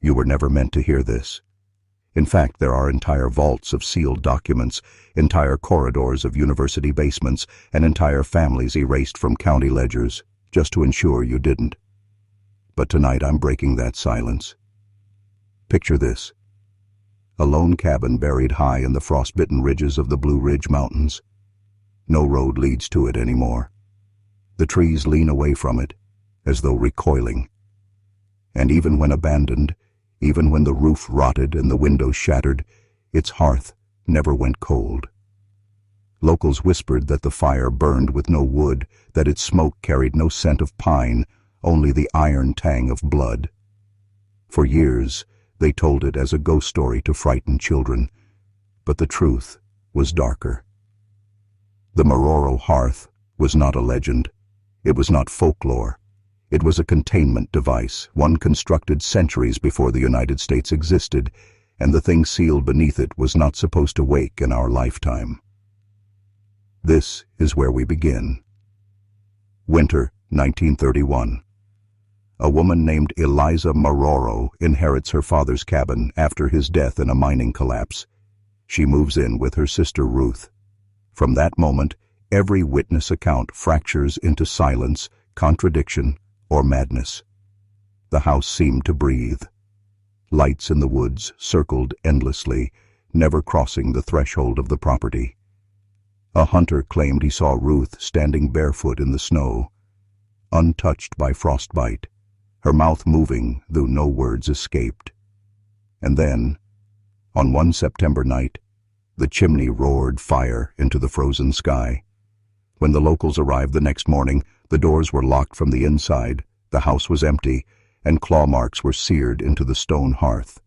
You were never meant to hear this. In fact, there are entire vaults of sealed documents, entire corridors of university basements, and entire families erased from county ledgers, just to ensure you didn't. But tonight I'm breaking that silence. Picture this. A lone cabin buried high in the frostbitten ridges of the Blue Ridge Mountains. No road leads to it anymore. The trees lean away from it, as though recoiling. And even when abandoned, even when the roof rotted and the windows shattered, its hearth never went cold. Locals whispered that the fire burned with no wood, that its smoke carried no scent of pine, only the iron tang of blood. For years, they told it as a ghost story to frighten children, but the truth was darker. The Maroro Hearth was not a legend. It was not folklore. It was a containment device, one constructed centuries before the United States existed, and the thing sealed beneath it was not supposed to wake in our lifetime. This is where we begin. Winter, 1931. A woman named Eliza Maroro inherits her father's cabin after his death in a mining collapse. She moves in with her sister Ruth. From that moment, every witness account fractures into silence, contradiction, or madness. The house seemed to breathe. Lights in the woods circled endlessly, never crossing the threshold of the property. A hunter claimed he saw Ruth standing barefoot in the snow, untouched by frostbite, her mouth moving though no words escaped. And then, on one September night, the chimney roared fire into the frozen sky. When the locals arrived the next morning, the doors were locked from the inside, the house was empty, and claw marks were seared into the stone hearth.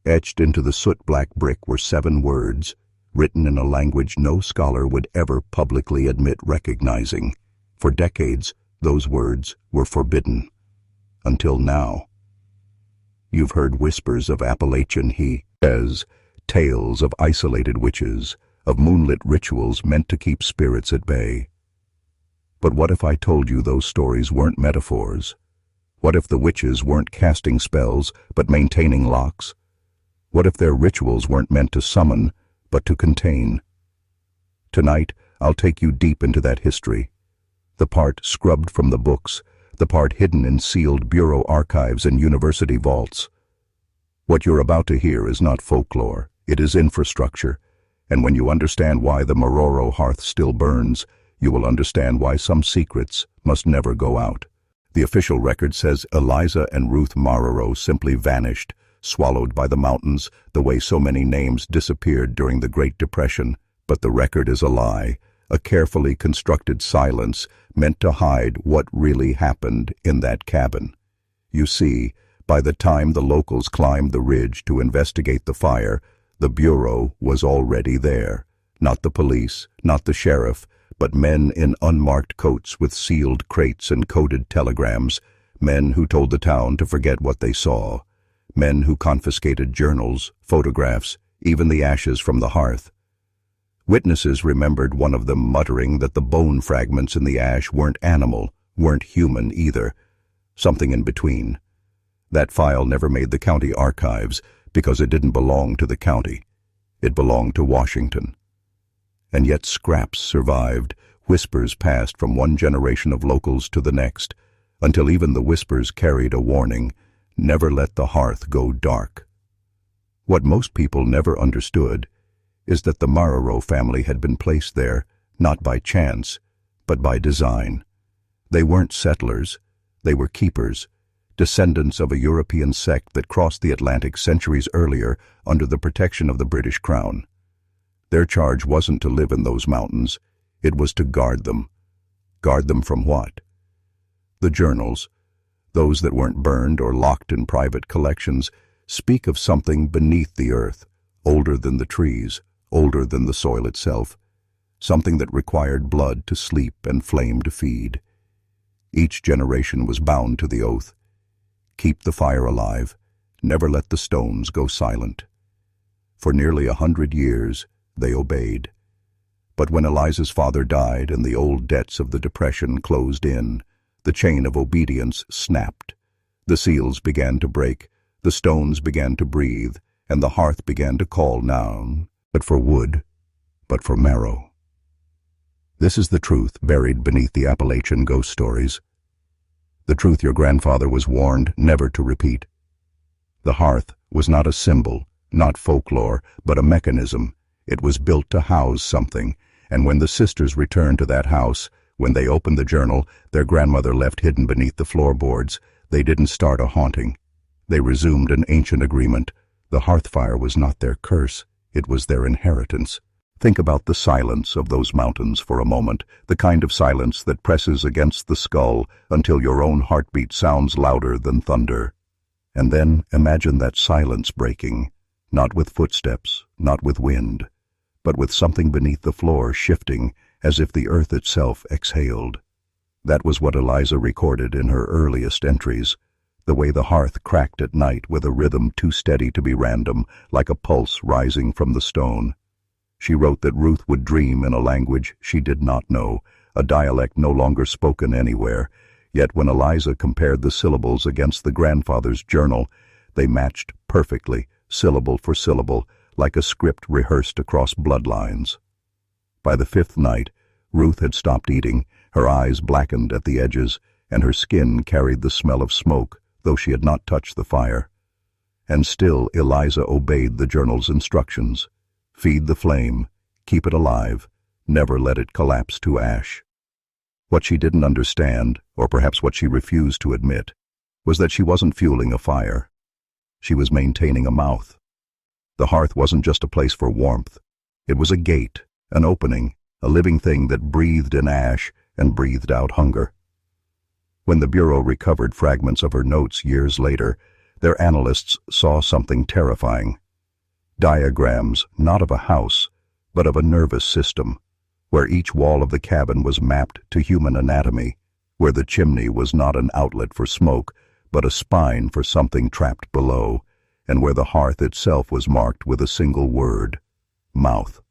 Etched into the soot-black brick were 7 words, written in a language no scholar would ever publicly admit recognizing. For decades, those words were forbidden. Until now. You've heard whispers of Appalachian Hexes, tales of isolated witches, of moonlit rituals meant to keep spirits at bay. But what if I told you those stories weren't metaphors? What if the witches weren't casting spells, but maintaining locks? What if their rituals weren't meant to summon, but to contain? Tonight, I'll take you deep into that history. The part scrubbed from the books, the part hidden in sealed bureau archives and university vaults. What you're about to hear is not folklore, it is infrastructure, and when you understand why the Maroro Hearth still burns, you will understand why some secrets must never go out. The official record says Eliza and Ruth Maroro simply vanished, swallowed by the mountains, the way so many names disappeared during the Great Depression. But the record is a lie, a carefully constructed silence meant to hide what really happened in that cabin. You see, by the time the locals climbed the ridge to investigate the fire, the Bureau was already there. Not the police, not the sheriff, but men in unmarked coats with sealed crates and coded telegrams, men who told the town to forget what they saw, men who confiscated journals, photographs, even the ashes from the hearth. Witnesses remembered one of them muttering that the bone fragments in the ash weren't animal, weren't human either, something in between. That file never made the county archives because it didn't belong to the county. It belonged to Washington. And yet scraps survived, whispers passed from one generation of locals to the next, until even the whispers carried a warning: never let the hearth go dark. What most people never understood is that the Maroro family had been placed there, not by chance, but by design. They weren't settlers, they were keepers, descendants of a European sect that crossed the Atlantic centuries earlier under the protection of the British Crown. Their charge wasn't to live in those mountains, it was to guard them. Guard them from what? The journals, those that weren't burned or locked in private collections, speak of something beneath the earth, older than the trees, older than the soil itself, something that required blood to sleep and flame to feed. Each generation was bound to the oath: keep the fire alive, never let the stones go silent. For nearly 100 years, they obeyed. But when Eliza's father died and the old debts of the Depression closed in, the chain of obedience snapped. The seals began to break, The stones began to breathe, and the hearth began to call now, but for wood, but for marrow. This is the truth buried beneath the Appalachian ghost stories. The truth your grandfather was warned never to repeat. The hearth was not a symbol, not folklore, but a mechanism. It was built to house something, and when the sisters returned to that house, when they opened the journal their grandmother left hidden beneath the floorboards, they didn't start a haunting. They resumed an ancient agreement. The hearth fire was not their curse, it was their inheritance. Think about the silence of those mountains for a moment, the kind of silence that presses against the skull until your own heartbeat sounds louder than thunder. And then imagine that silence breaking, not with footsteps, not with wind, but with something beneath the floor shifting as if the earth itself exhaled. That was what Eliza recorded in her earliest entries, the way the hearth cracked at night with a rhythm too steady to be random, like a pulse rising from the stone. She wrote that Ruth would dream in a language she did not know, a dialect no longer spoken anywhere, yet when Eliza compared the syllables against the grandfather's journal, they matched perfectly, syllable for syllable, like a script rehearsed across bloodlines. By the fifth night, Ruth had stopped eating, her eyes blackened at the edges, and her skin carried the smell of smoke, though she had not touched the fire. And still Eliza obeyed the journal's instructions. Feed the flame, keep it alive, never let it collapse to ash. What she didn't understand, or perhaps what she refused to admit, was that she wasn't fueling a fire. She was maintaining a mouth. The hearth wasn't just a place for warmth. It was a gate, an opening, a living thing that breathed in ash and breathed out hunger. When the Bureau recovered fragments of her notes years later, their analysts saw something terrifying. Diagrams not of a house, but of a nervous system, where each wall of the cabin was mapped to human anatomy, where the chimney was not an outlet for smoke, but a spine for something trapped below, and where the hearth itself was marked with a single word: mouth.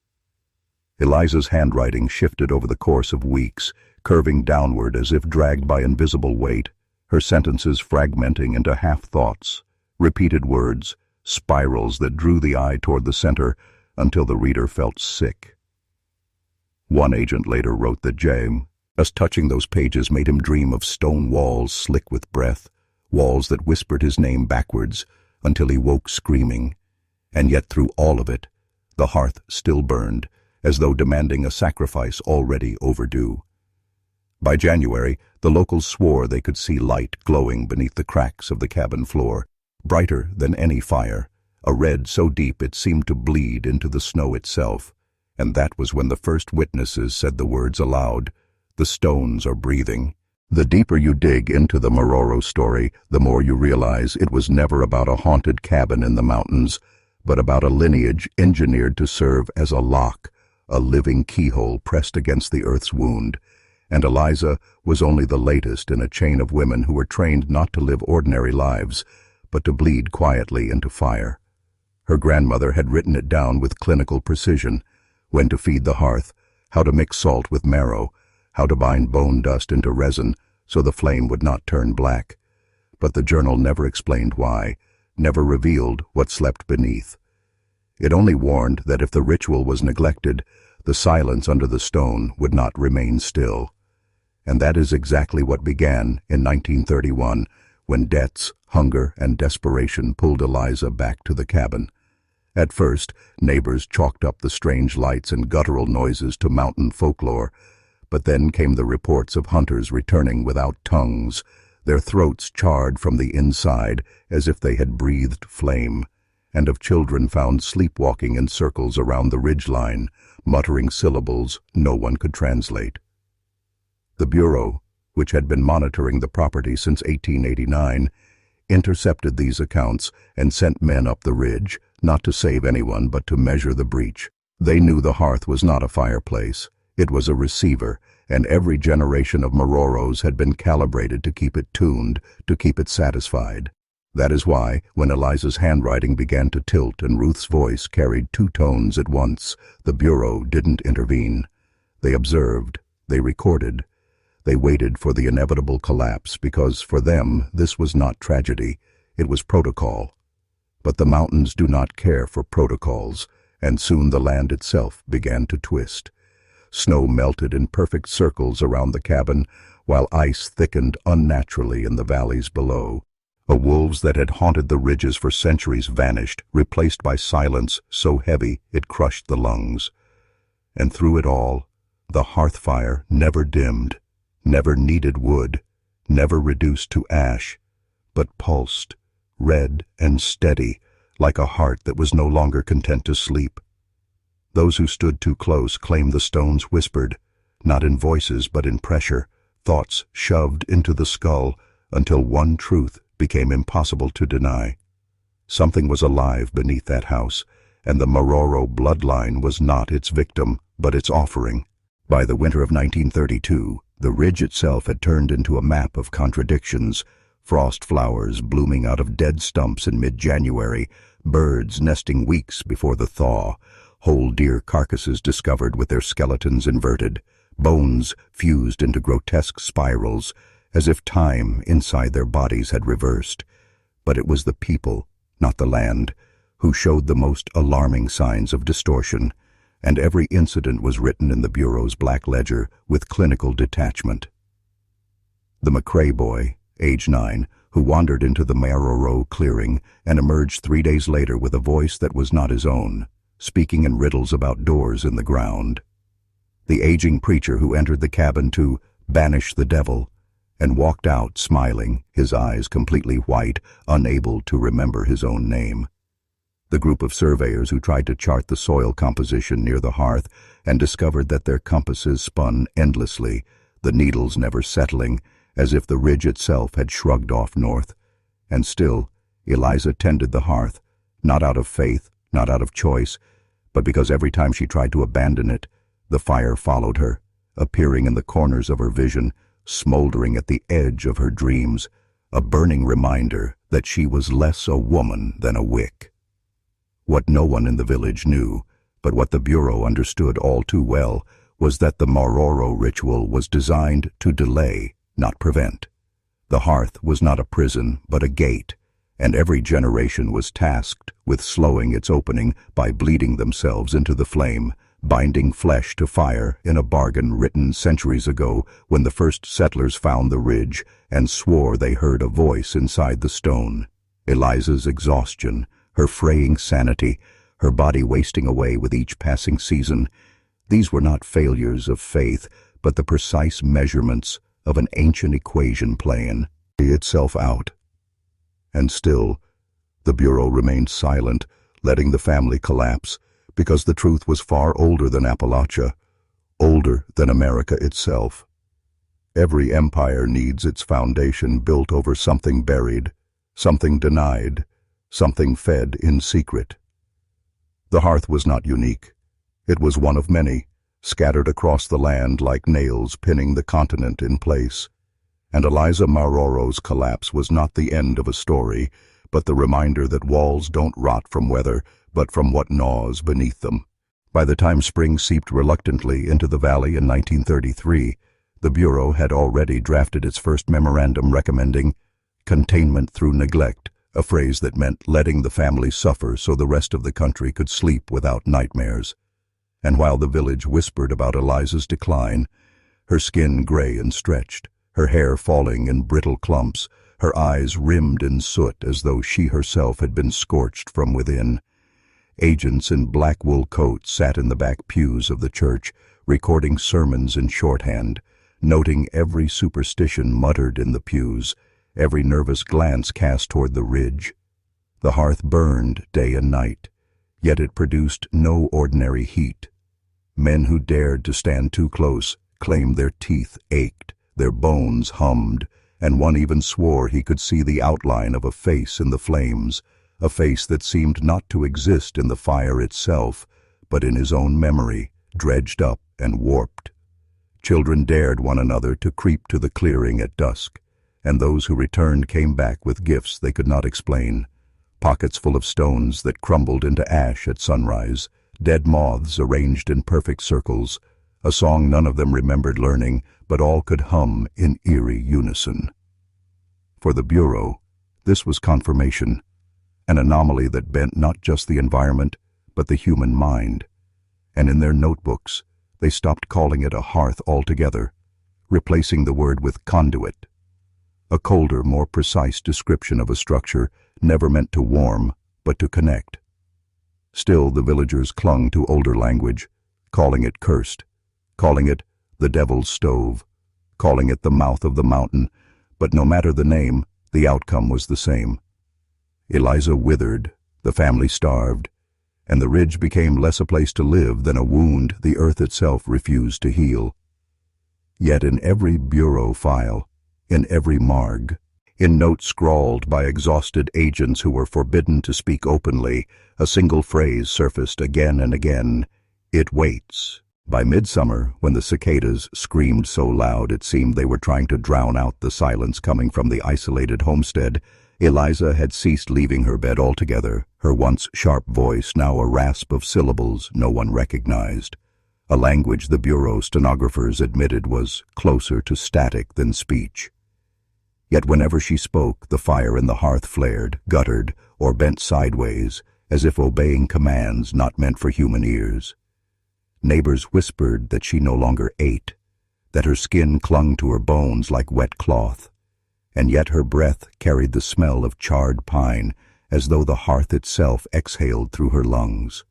Eliza's handwriting shifted over the course of weeks, curving downward as if dragged by invisible weight, her sentences fragmenting into half-thoughts, repeated words, spirals that drew the eye toward the center until the reader felt sick. One agent later wrote that just touching those pages made him dream of stone walls slick with breath, walls that whispered his name backwards until he woke screaming. And yet through all of it, the hearth still burned, as though demanding a sacrifice already overdue. By January, the locals swore they could see light glowing beneath the cracks of the cabin floor, brighter than any fire, a red so deep it seemed to bleed into the snow itself. And that was when the first witnesses said the words aloud, "The stones are breathing." The deeper you dig into the Mororo story, the more you realize it was never about a haunted cabin in the mountains, but about a lineage engineered to serve as a lock, a living keyhole pressed against the earth's wound. And Eliza was only the latest in a chain of women who were trained not to live ordinary lives, but to bleed quietly into fire. Her grandmother had written it down with clinical precision: when to feed the hearth, how to mix salt with marrow, how to bind bone dust into resin so the flame would not turn black. But the journal never explained why, never revealed what slept beneath. It only warned that if the ritual was neglected, the silence under the stone would not remain still. And that is exactly what began in 1931, when debts, hunger, and desperation pulled Eliza back to the cabin. At first, neighbors chalked up the strange lights and guttural noises to mountain folklore, but then came the reports of hunters returning without tongues, their throats charred from the inside as if they had breathed flame, and of children found sleepwalking in circles around the ridgeline, muttering syllables no one could translate. The Bureau, which had been monitoring the property since 1889, intercepted these accounts and sent men up the ridge, not to save anyone but to measure the breach. They knew the hearth was not a fireplace. It was a receiver, and every generation of Mororos had been calibrated to keep it tuned, to keep it satisfied. That is why, when Eliza's handwriting began to tilt and Ruth's voice carried two tones at once, the Bureau didn't intervene. They observed, they recorded, they waited for the inevitable collapse because for them this was not tragedy, it was protocol. But the mountains do not care for protocols, and soon the land itself began to twist. Snow melted in perfect circles around the cabin, while ice thickened unnaturally in the valleys below. Wolves that had haunted the ridges for centuries vanished, replaced by silence so heavy it crushed the lungs. And through it all, the hearth fire never dimmed, never needed wood, never reduced to ash, but pulsed, red and steady, like a heart that was no longer content to sleep. Those who stood too close claimed the stones whispered, not in voices but in pressure, thoughts shoved into the skull until one truth became impossible to deny. Something was alive beneath that house, and the Mororo bloodline was not its victim, but its offering. By the winter of 1932, the ridge itself had turned into a map of contradictions: frost flowers blooming out of dead stumps in mid-January, birds nesting weeks before the thaw, whole deer carcasses discovered with their skeletons inverted, bones fused into grotesque spirals, as if time inside their bodies had reversed. But it was the people, not the land, who showed the most alarming signs of distortion, and every incident was written in the Bureau's black ledger with clinical detachment. The Macabre boy, age 9, who wandered into the Mororo clearing and emerged 3 days later with a voice that was not his own, speaking in riddles about doors in the ground. The aging preacher who entered the cabin to banish the devil and walked out smiling, his eyes completely white, unable to remember his own name. The group of surveyors who tried to chart the soil composition near the hearth and discovered that their compasses spun endlessly, the needles never settling, as if the ridge itself had shrugged off north. And still, Eliza tended the hearth, not out of faith, not out of choice, but because every time she tried to abandon it, the fire followed her, appearing in the corners of her vision, smoldering at the edge of her dreams, a burning reminder that she was less a woman than a wick. What no one in the village knew, but what the Bureau understood all too well, was that the Mororo ritual was designed to delay, not prevent. The hearth was not a prison, but a gate, and every generation was tasked with slowing its opening by bleeding themselves into the flame, binding flesh to fire in a bargain written centuries ago when the first settlers found the ridge and swore they heard a voice inside the stone. Eliza's exhaustion, her fraying sanity, her body wasting away with each passing season, these were not failures of faith, but the precise measurements of an ancient equation playing itself out. And still, the Bureau remained silent, letting the family collapse, because the truth was far older than Appalachia, older than America itself. Every empire needs its foundation built over something buried, something denied, something fed in secret. The hearth was not unique. It was one of many, scattered across the land like nails pinning the continent in place. And Eliza Mororo's collapse was not the end of a story, but the reminder that walls don't rot from weather, but from what gnaws beneath them. By the time spring seeped reluctantly into the valley in 1933, the Bureau had already drafted its first memorandum recommending containment through neglect, a phrase that meant letting the family suffer so the rest of the country could sleep without nightmares. And while the village whispered about Eliza's decline, her skin gray and stretched, her hair falling in brittle clumps, her eyes rimmed in soot as though she herself had been scorched from within, agents in black wool coats sat in the back pews of the church, recording sermons in shorthand, noting every superstition muttered in the pews, every nervous glance cast toward the ridge. The hearth burned day and night, yet it produced no ordinary heat. Men who dared to stand too close claimed their teeth ached, their bones hummed, and one even swore he could see the outline of a face in the flames, a face that seemed not to exist in the fire itself, but in his own memory, dredged up and warped. Children dared one another to creep to the clearing at dusk, and those who returned came back with gifts they could not explain, pockets full of stones that crumbled into ash at sunrise, dead moths arranged in perfect circles, a song none of them remembered learning, but all could hum in eerie unison. For the Bureau, this was confirmation. an anomaly that bent not just the environment, but the human mind. And in their notebooks, they stopped calling it a hearth altogether, replacing the word with conduit, a colder, more precise description of a structure never meant to warm, but to connect. Still, the villagers clung to older language, calling it cursed, calling it the devil's stove, calling it the mouth of the mountain, but no matter the name, the outcome was the same. Eliza withered, the family starved, and the ridge became less a place to live than a wound the earth itself refused to heal. Yet in every bureau file, in every marg, in notes scrawled by exhausted agents who were forbidden to speak openly, a single phrase surfaced again and again: "It waits." By midsummer, when the cicadas screamed so loud it seemed they were trying to drown out the silence coming from the isolated homestead, Eliza had ceased leaving her bed altogether, her once sharp voice now a rasp of syllables no one recognized, a language the bureau stenographers admitted was closer to static than speech. Yet whenever she spoke, the fire in the hearth flared, guttered, or bent sideways, as if obeying commands not meant for human ears. Neighbors whispered that she no longer ate, that her skin clung to her bones like wet cloth, and yet her breath carried the smell of charred pine, as though the hearth itself exhaled through her lungs.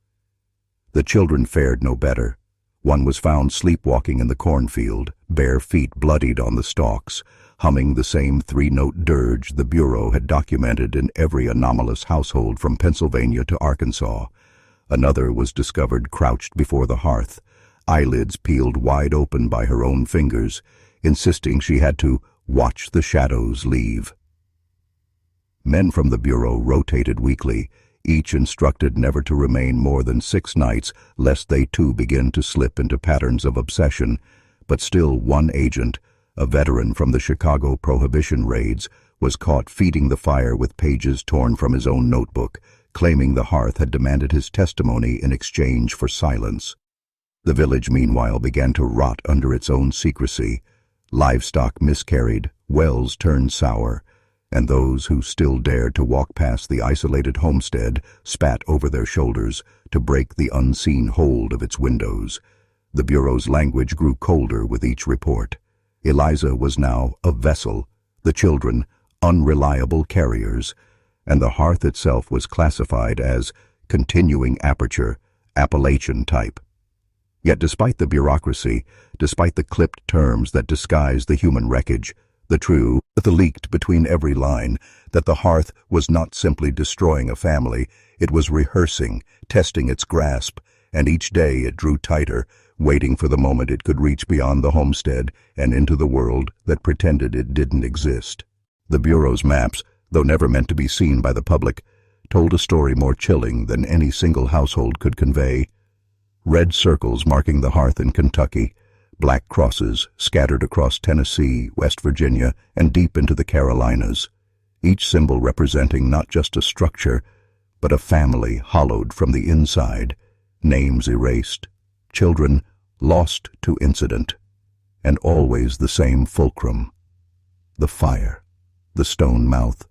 The children fared no better. One was found sleepwalking in the cornfield, bare feet bloodied on the stalks, humming the same three-note dirge the Bureau had documented in every anomalous household from Pennsylvania to Arkansas. Another was discovered crouched before the hearth, eyelids peeled wide open by her own fingers, insisting she had to watch the shadows leave. Men from the Bureau rotated weekly, each instructed never to remain more than 6 nights lest they too begin to slip into patterns of obsession, but still one agent, a veteran from the Chicago Prohibition raids, was caught feeding the fire with pages torn from his own notebook, claiming the hearth had demanded his testimony in exchange for silence. The village, meanwhile, began to rot under its own secrecy. Livestock miscarried, wells turned sour, and those who still dared to walk past the isolated homestead spat over their shoulders to break the unseen hold of its windows. The Bureau's language grew colder with each report. Eliza was now a vessel, the children unreliable carriers, and the hearth itself was classified as continuing aperture, Appalachian type. Yet despite the bureaucracy, despite the clipped terms that disguised the human wreckage, the true, the leaked between every line, that the hearth was not simply destroying a family, it was rehearsing, testing its grasp, and each day it drew tighter, waiting for the moment it could reach beyond the homestead and into the world that pretended it didn't exist. The Bureau's maps, though never meant to be seen by the public, told a story more chilling than any single household could convey. Red circles marking the hearth in Kentucky, black crosses scattered across Tennessee, West Virginia, and deep into the Carolinas, each symbol representing not just a structure, but a family hollowed from the inside, names erased, children lost to incident, and always the same fulcrum: the fire, the stone mouth,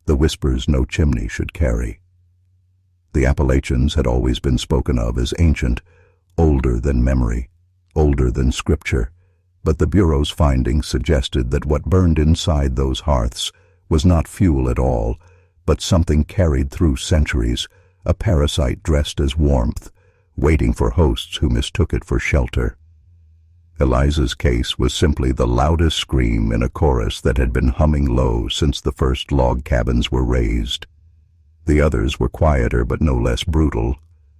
the whispers no chimney should carry. The Appalachians had always been spoken of as ancient, older than memory, older than scripture, but the Bureau's findings suggested that what burned inside those hearths was not fuel at all, but something carried through centuries, a parasite dressed as warmth, waiting for hosts who mistook it for shelter. Eliza's case was simply the loudest scream in a chorus that had been humming low since the first log cabins were raised. The others were quieter but no less brutal.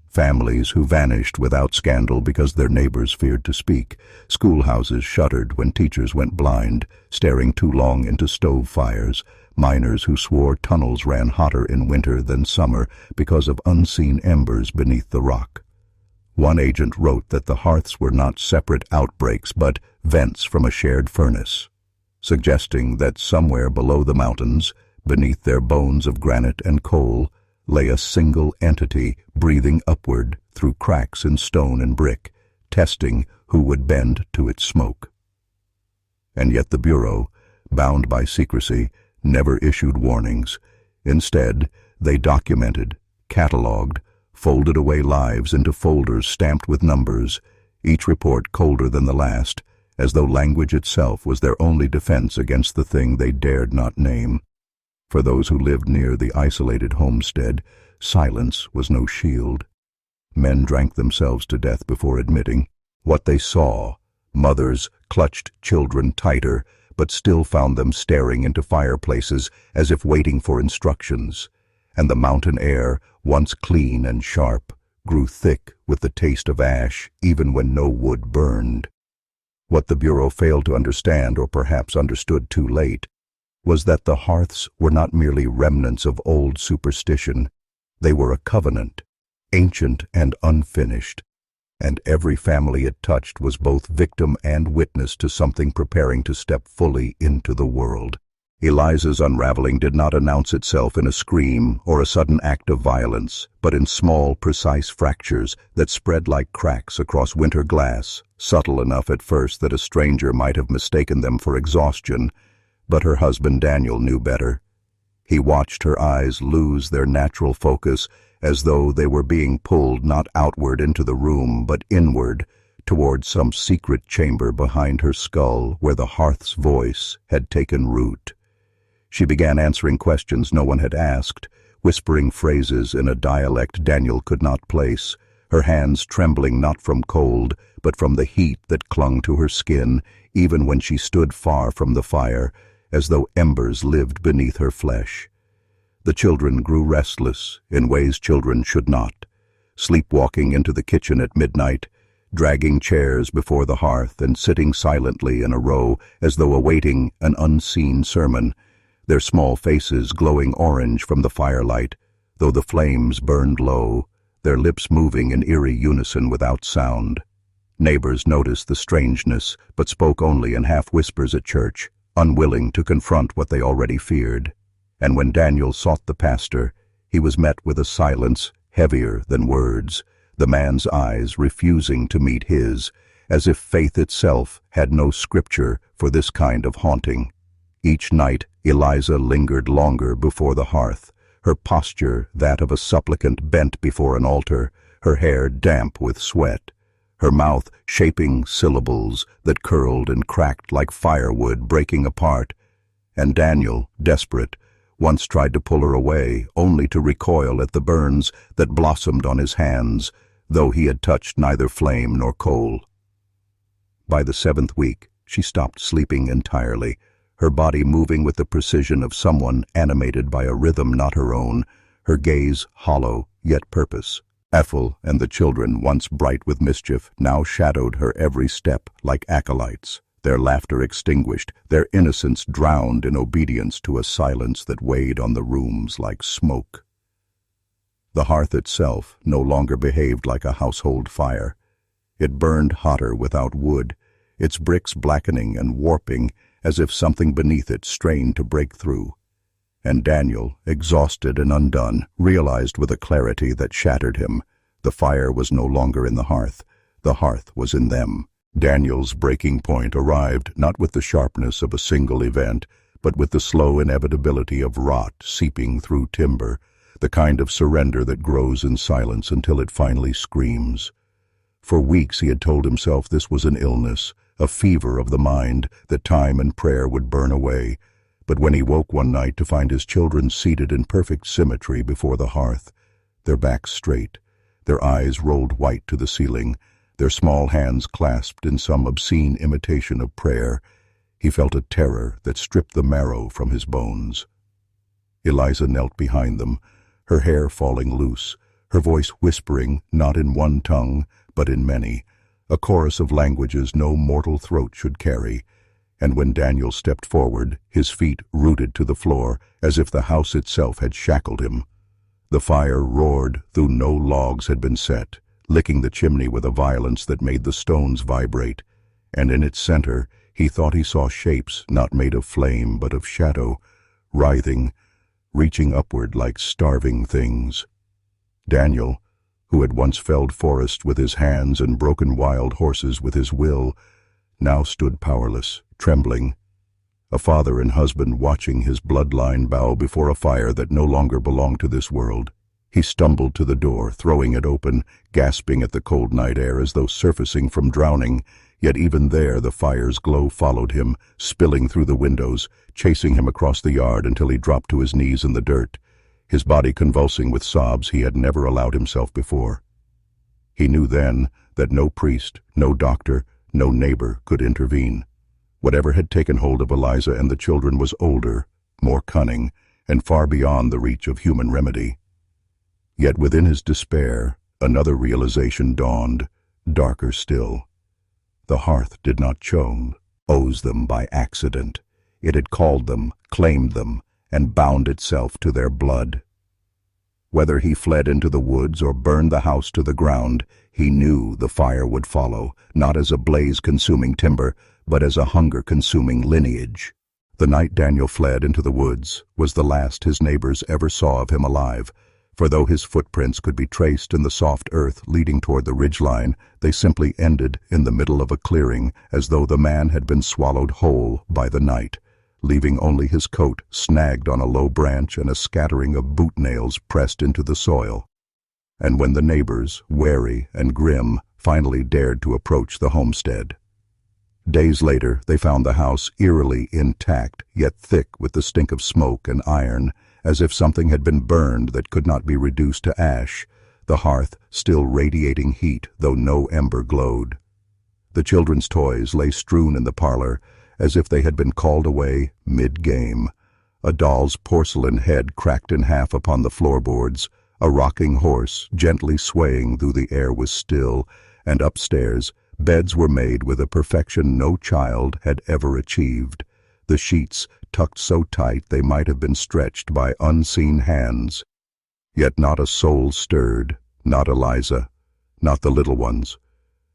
Families who vanished without scandal because their neighbors feared to speak, schoolhouses shuttered when teachers went blind, staring too long into stove fires, miners who swore tunnels ran hotter in winter than summer because of unseen embers beneath the rock. One agent wrote that the hearths were not separate outbreaks but vents from a shared furnace, suggesting that somewhere below the mountains, beneath their bones of granite and coal, lay a single entity breathing upward through cracks in stone and brick, testing who would bend to its smoke. And yet the Bureau, bound by secrecy, never issued warnings. Instead, They documented, catalogued, folded away lives into folders stamped with numbers, each report colder than the last, as though language itself was their only defense against the thing they dared not name. For those who lived near the isolated homestead, silence was no shield. Men drank themselves to death before admitting what they saw. Mothers clutched children tighter, but still found them staring into fireplaces as if waiting for instructions. And the mountain air, once clean and sharp, grew thick with the taste of ash even when no wood burned. What the Bureau failed to understand, or perhaps understood too late, was that the hearths were not merely remnants of old superstition. They were a covenant, ancient and unfinished, and every family it touched was both victim and witness to something preparing to step fully into the world. Eliza's unraveling did not announce itself in a scream or a sudden act of violence, but in small, precise fractures that spread like cracks across winter glass, subtle enough at first that a stranger might have mistaken them for exhaustion. But her husband Daniel knew better. He watched her eyes lose their natural focus, as though they were being pulled not outward into the room, but inward, toward some secret chamber behind her skull where the hearth's voice had taken root. She began answering questions no one had asked, whispering phrases in a dialect Daniel could not place, her hands trembling not from cold, but from the heat that clung to her skin, even when she stood far from the fire, as though embers lived beneath her flesh. The children grew restless in ways children should not, sleepwalking into the kitchen at midnight, dragging chairs before the hearth and sitting silently in a row as though awaiting an unseen sermon, their small faces glowing orange from the firelight, though the flames burned low, their lips moving in eerie unison without sound. Neighbors noticed the strangeness, but spoke only in half-whispers at church, unwilling to confront what they already feared. And when Daniel sought the pastor, he was met with a silence heavier than words, the man's eyes refusing to meet his, as if faith itself had no scripture for this kind of haunting. Each night Eliza lingered longer before the hearth, her posture that of a supplicant bent before an altar, her hair damp with sweat, her mouth shaping syllables that curled and cracked like firewood breaking apart. And Daniel, desperate, once tried to pull her away, only to recoil at the burns that blossomed on his hands, though he had touched neither flame nor coal. By the 7th week, she stopped sleeping entirely, her body moving with the precision of someone animated by a rhythm not her own, her gaze hollow yet purpose. Ethel and the children, once bright with mischief, now shadowed her every step like acolytes, their laughter extinguished, their innocence drowned in obedience to a silence that weighed on the rooms like smoke. The hearth itself no longer behaved like a household fire. It burned hotter without wood, its bricks blackening and warping as if something beneath it strained to break through. And Daniel, exhausted and undone, realized with a clarity that shattered him, the fire was no longer in the hearth was in them. Daniel's breaking point arrived not with the sharpness of a single event, but with the slow inevitability of rot seeping through timber, the kind of surrender that grows in silence until it finally screams. For weeks he had told himself this was an illness, a fever of the mind that time and prayer would burn away, but when he woke one night to find his children seated in perfect symmetry before the hearth, their backs straight, their eyes rolled white to the ceiling, their small hands clasped in some obscene imitation of prayer, he felt a terror that stripped the marrow from his bones. Eliza knelt behind them, her hair falling loose, her voice whispering not in one tongue, but in many, a chorus of languages no mortal throat should carry. And when Daniel stepped forward, his feet rooted to the floor, as if the house itself had shackled him. The fire roared, though no logs had been set, licking the chimney with a violence that made the stones vibrate, and in its center he thought he saw shapes not made of flame but of shadow, writhing, reaching upward like starving things. Daniel, who had once felled forest with his hands and broken wild horses with his will, now stood powerless, trembling. a father and husband watching his bloodline bow before a fire that no longer belonged to this world. He stumbled to the door, throwing it open, gasping at the cold night air as though surfacing from drowning. Yet even there the fire's glow followed him, spilling through the windows, chasing him across the yard until he dropped to his knees in the dirt, his body convulsing with sobs he had never allowed himself before. He knew then that no priest, no doctor, no neighbor could intervene. Whatever had taken hold of Eliza and the children was older, more cunning, and far beyond the reach of human remedy. Yet within his despair, another realization dawned, darker still. The hearth did not chose them by accident. It had called them, claimed them, and bound itself to their blood. Whether he fled into the woods or burned the house to the ground, he knew the fire would follow, not as a blaze-consuming timber, but as a hunger-consuming lineage. The night Daniel fled into the woods was the last his neighbors ever saw of him alive, for though his footprints could be traced in the soft earth leading toward the ridgeline, they simply ended in the middle of a clearing, as though the man had been swallowed whole by the night, leaving only his coat snagged on a low branch and a scattering of boot nails pressed into the soil. And when the neighbors, wary and grim, finally dared to approach the homestead. Days later, they found the house eerily intact, yet thick with the stink of smoke and iron, as if something had been burned that could not be reduced to ash, the hearth still radiating heat, though no ember glowed. The children's toys lay strewn in the parlor, as if they had been called away mid-game. A doll's porcelain head cracked in half upon the floorboards, a rocking horse gently swaying though the air was still, and upstairs beds were made with a perfection no child had ever achieved, the sheets tucked so tight they might have been stretched by unseen hands. Yet not a soul stirred, not Eliza, not the little ones,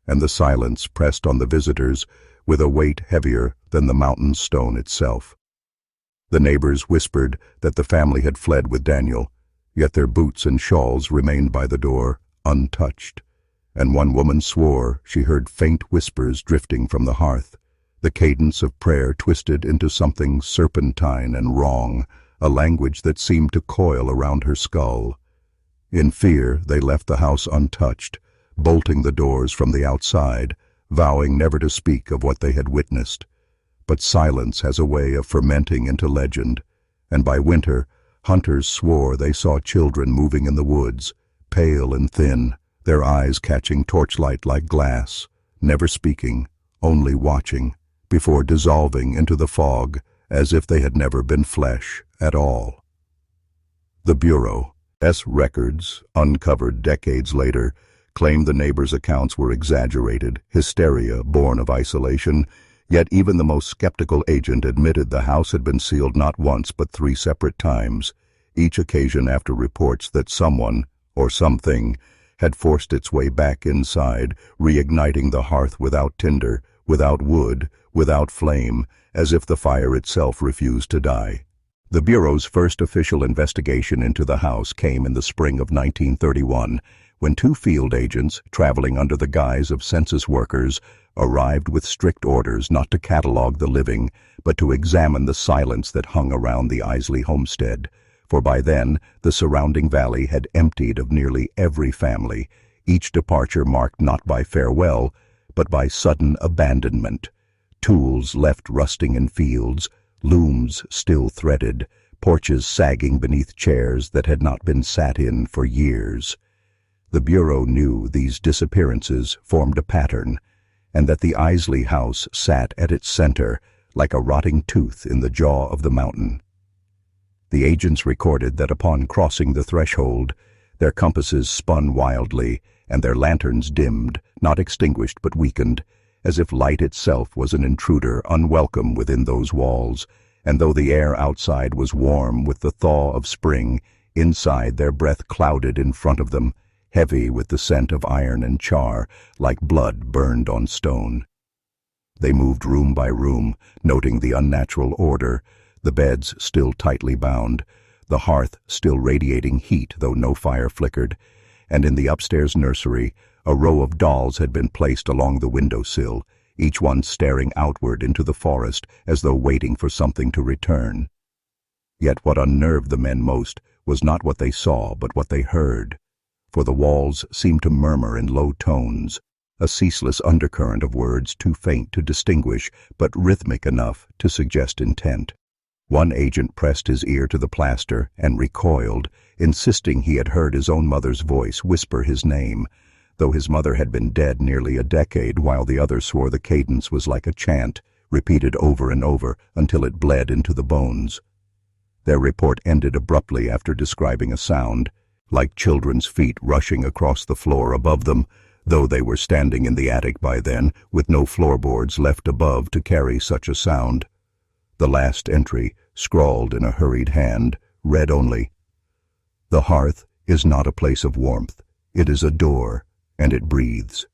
and the silence pressed on the visitors with a weight heavier than the mountain stone itself. The neighbors whispered that the family had fled with Daniel, yet their boots and shawls remained by the door, untouched, and one woman swore she heard faint whispers drifting from the hearth, the cadence of prayer twisted into something serpentine and wrong, a language that seemed to coil around her skull. In fear, they left the house untouched, bolting the doors from the outside, vowing never to speak of what they had witnessed. But silence has a way of fermenting into legend, and by winter, hunters swore they saw children moving in the woods, pale and thin, their eyes catching torchlight like glass, never speaking, only watching, before dissolving into the fog as if they had never been flesh at all. The Bureau's records, uncovered decades later, claimed the neighbors' accounts were exaggerated, hysteria born of isolation, yet even the most skeptical agent admitted the house had been sealed not once but 3 separate times, each occasion after reports that someone, or something, had forced its way back inside, reigniting the hearth without tinder, without wood, without flame, as if the fire itself refused to die. The Bureau's first official investigation into the house came in the spring of 1931, when 2 field agents, traveling under the guise of census workers, arrived with strict orders not to catalog the living, but to examine the silence that hung around the Isley homestead, for by then the surrounding valley had emptied of nearly every family, each departure marked not by farewell, but by sudden abandonment. Tools left rusting in fields, looms still threaded, porches sagging beneath chairs that had not been sat in for years. The Bureau knew these disappearances formed a pattern, and that the Isley house sat at its center like a rotting tooth in the jaw of the mountain. The agents recorded that upon crossing the threshold, their compasses spun wildly, and their lanterns dimmed, not extinguished but weakened, as if light itself was an intruder unwelcome within those walls, and though the air outside was warm with the thaw of spring, inside their breath clouded in front of them, heavy with the scent of iron and char, like blood burned on stone. They moved room by room, noting the unnatural order, the beds still tightly bound, the hearth still radiating heat though no fire flickered, and in the upstairs nursery, a row of dolls had been placed along the windowsill, each one staring outward into the forest as though waiting for something to return. Yet what unnerved the men most was not what they saw, but what they heard, for the walls seemed to murmur in low tones, a ceaseless undercurrent of words too faint to distinguish, but rhythmic enough to suggest intent. One agent pressed his ear to the plaster and recoiled, insisting he had heard his own mother's voice whisper his name, though his mother had been dead nearly a decade, while the other swore the cadence was like a chant, repeated over and over until it bled into the bones. Their report ended abruptly after describing a sound, like children's feet rushing across the floor above them, though they were standing in the attic by then, with no floorboards left above to carry such a sound. The last entry, scrawled in a hurried hand, read only, "The hearth is not a place of warmth. It is a door, and it breathes."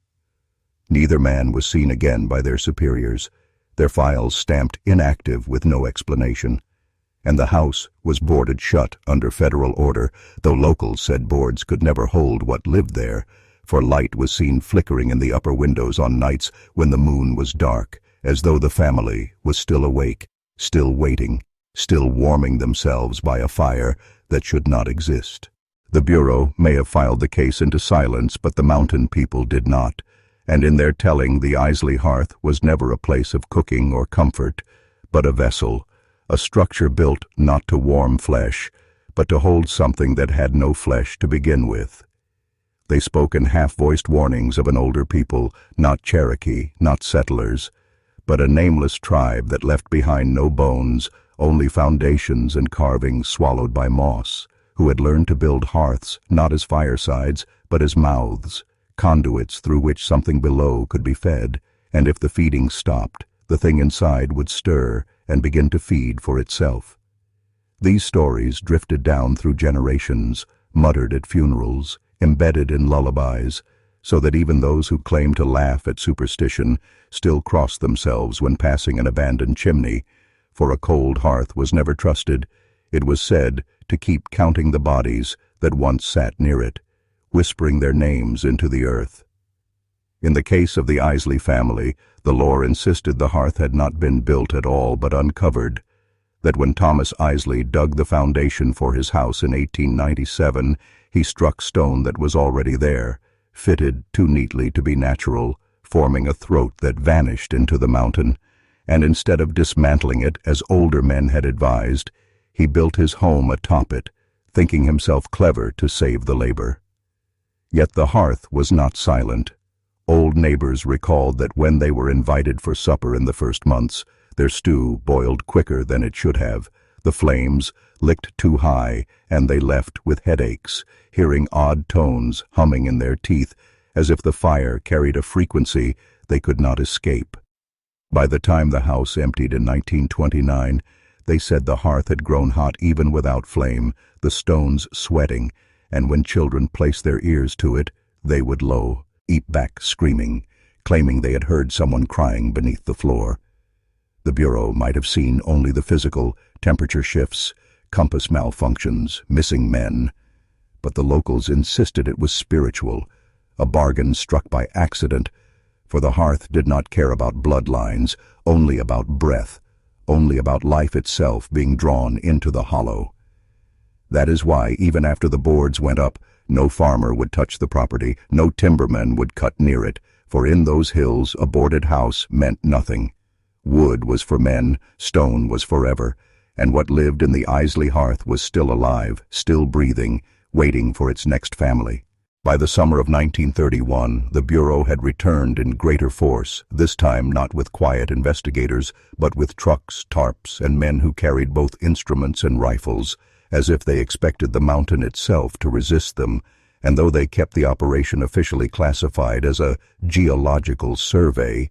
Neither man was seen again by their superiors, their files stamped inactive with no explanation, and the house was boarded shut under federal order, though locals said boards could never hold what lived there, for light was seen flickering in the upper windows on nights when the moon was dark, as though the family was still awake, still waiting, still warming themselves by a fire that should not exist. The Bureau may have filed the case into silence, but the mountain people did not, and in their telling the Isley hearth was never a place of cooking or comfort, but a vessel, a structure built not to warm flesh, but to hold something that had no flesh to begin with. They spoke in half-voiced warnings of an older people, not Cherokee, not settlers, but a nameless tribe that left behind no bones, only foundations and carvings swallowed by moss, who had learned to build hearths not as firesides, but as mouths, conduits through which something below could be fed, and if the feeding stopped, the thing inside would stir and begin to feed for itself. These stories drifted down through generations, muttered at funerals, embedded in lullabies, so that even those who claimed to laugh at superstition still crossed themselves when passing an abandoned chimney, for a cold hearth was never trusted, it was said, to keep counting the bodies that once sat near it, whispering their names into the earth. In the case of the Isley family, the lore insisted the hearth had not been built at all but uncovered, that when Thomas Isley dug the foundation for his house in 1897, he struck stone that was already there, fitted too neatly to be natural, forming a throat that vanished into the mountain, and instead of dismantling it as older men had advised, he built his home atop it, thinking himself clever to save the labor. Yet the hearth was not silent. Old neighbors recalled that when they were invited for supper in the first months, their stew boiled quicker than it should have, the flames licked too high, and they left with headaches, hearing odd tones humming in their teeth, as if the fire carried a frequency they could not escape. By the time the house emptied in 1929, they said the hearth had grown hot even without flame, the stones sweating, and when children placed their ears to it, they would eat back screaming, claiming they had heard someone crying beneath the floor. The Bureau might have seen only the physical, temperature shifts, compass malfunctions, missing men, but the locals insisted it was spiritual, a bargain struck by accident, for the hearth did not care about bloodlines, only about breath, only about life itself being drawn into the hollow. That is why, even after the boards went up, no farmer would touch the property, no timberman would cut near it, for in those hills a boarded house meant nothing. Wood was for men, stone was forever, and what lived in the Isley hearth was still alive, still breathing, waiting for its next family. By the summer of 1931, the Bureau had returned in greater force, this time not with quiet investigators, but with trucks, tarps, and men who carried both instruments and rifles, as if they expected the mountain itself to resist them, and though they kept the operation officially classified as a geological survey,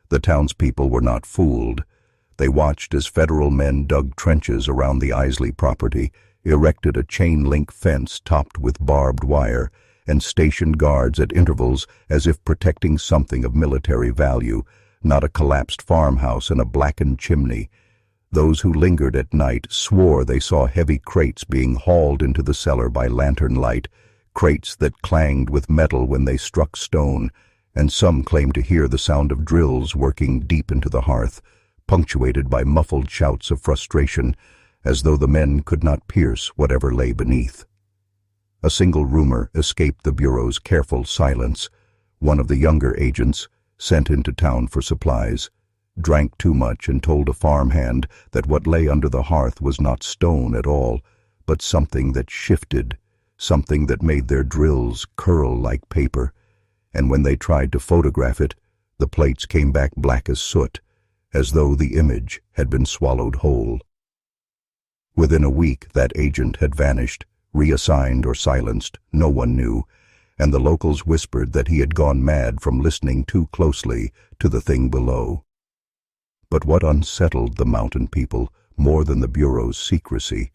the townspeople were not fooled. They watched as federal men dug trenches around the Isley property, erected a chain-link fence topped with barbed wire, and stationed guards at intervals as if protecting something of military value, not a collapsed farmhouse and a blackened chimney. Those who lingered at night swore they saw heavy crates being hauled into the cellar by lantern light, crates that clanged with metal when they struck stone, and some claimed to hear the sound of drills working deep into the hearth, punctuated by muffled shouts of frustration, as though the men could not pierce whatever lay beneath. A single rumor escaped the Bureau's careful silence. One of the younger agents, sent into town for supplies, drank too much and told a farmhand that what lay under the hearth was not stone at all, but something that shifted, something that made their drills curl like paper, and when they tried to photograph it, the plates came back black as soot, as though the image had been swallowed whole. Within a week that agent had vanished, reassigned or silenced, no one knew, and the locals whispered that he had gone mad from listening too closely to the thing below. But what unsettled the mountain people more than the Bureau's secrecy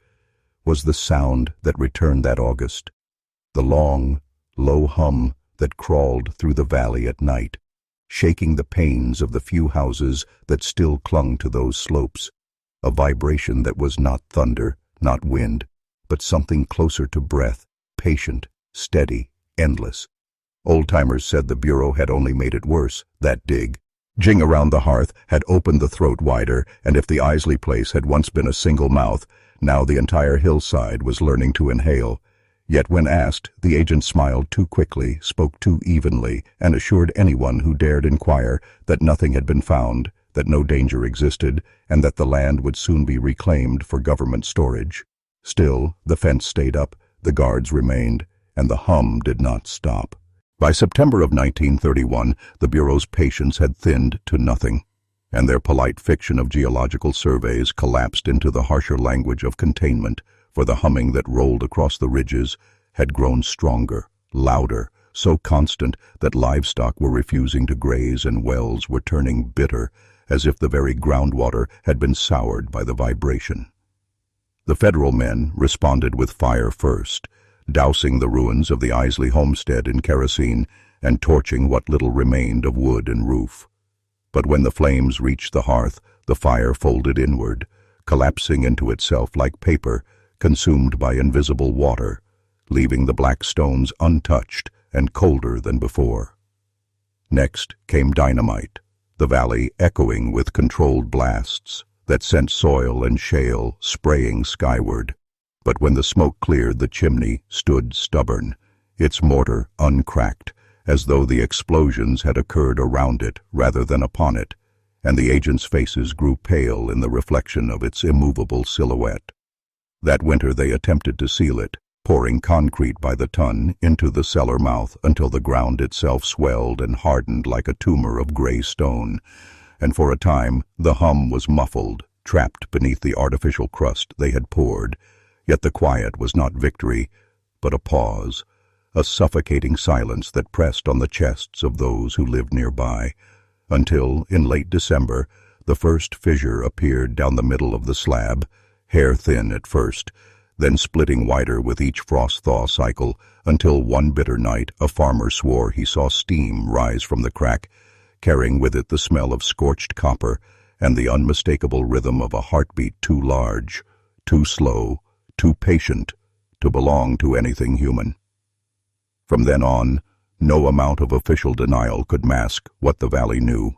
was the sound that returned that August, the long, low hum that crawled through the valley at night, shaking the panes of the few houses that still clung to those slopes, a vibration that was not thunder, not wind, but something closer to breath, patient, steady, endless. Old-timers said the Bureau had only made it worse, that dig. Jing around the hearth had opened the throat wider, and if the Isley place had once been a single mouth, now the entire hillside was learning to inhale. Yet when asked, the agent smiled too quickly, spoke too evenly, and assured anyone who dared inquire that nothing had been found, that no danger existed, and that the land would soon be reclaimed for government storage. Still, the fence stayed up, the guards remained, and the hum did not stop. By September of 1931, the Bureau's patience had thinned to nothing, and their polite fiction of geological surveys collapsed into the harsher language of containment, for the humming that rolled across the ridges had grown stronger, louder, so constant that livestock were refusing to graze and wells were turning bitter, as if the very groundwater had been soured by the vibration. The federal men responded with fire first, dousing the ruins of the Isley homestead in kerosene and torching what little remained of wood and roof. But when the flames reached the hearth, the fire folded inward, collapsing into itself like paper, consumed by invisible water, leaving the black stones untouched and colder than before. Next came dynamite, the valley echoing with controlled blasts that sent soil and shale spraying skyward. But when the smoke cleared, the chimney stood stubborn, its mortar uncracked, as though the explosions had occurred around it rather than upon it, and the agents' faces grew pale in the reflection of its immovable silhouette. That winter they attempted to seal it, pouring concrete by the ton into the cellar mouth until the ground itself swelled and hardened like a tumor of gray stone, and for a time the hum was muffled, trapped beneath the artificial crust they had poured. Yet the quiet was not victory, but a pause, a suffocating silence that pressed on the chests of those who lived nearby, until, in late December, the first fissure appeared down the middle of the slab, hair-thin at first, then splitting wider with each frost-thaw cycle, until one bitter night a farmer swore he saw steam rise from the crack, carrying with it the smell of scorched copper and the unmistakable rhythm of a heartbeat too large, too slow, too patient to belong to anything human. From then on, no amount of official denial could mask what the valley knew.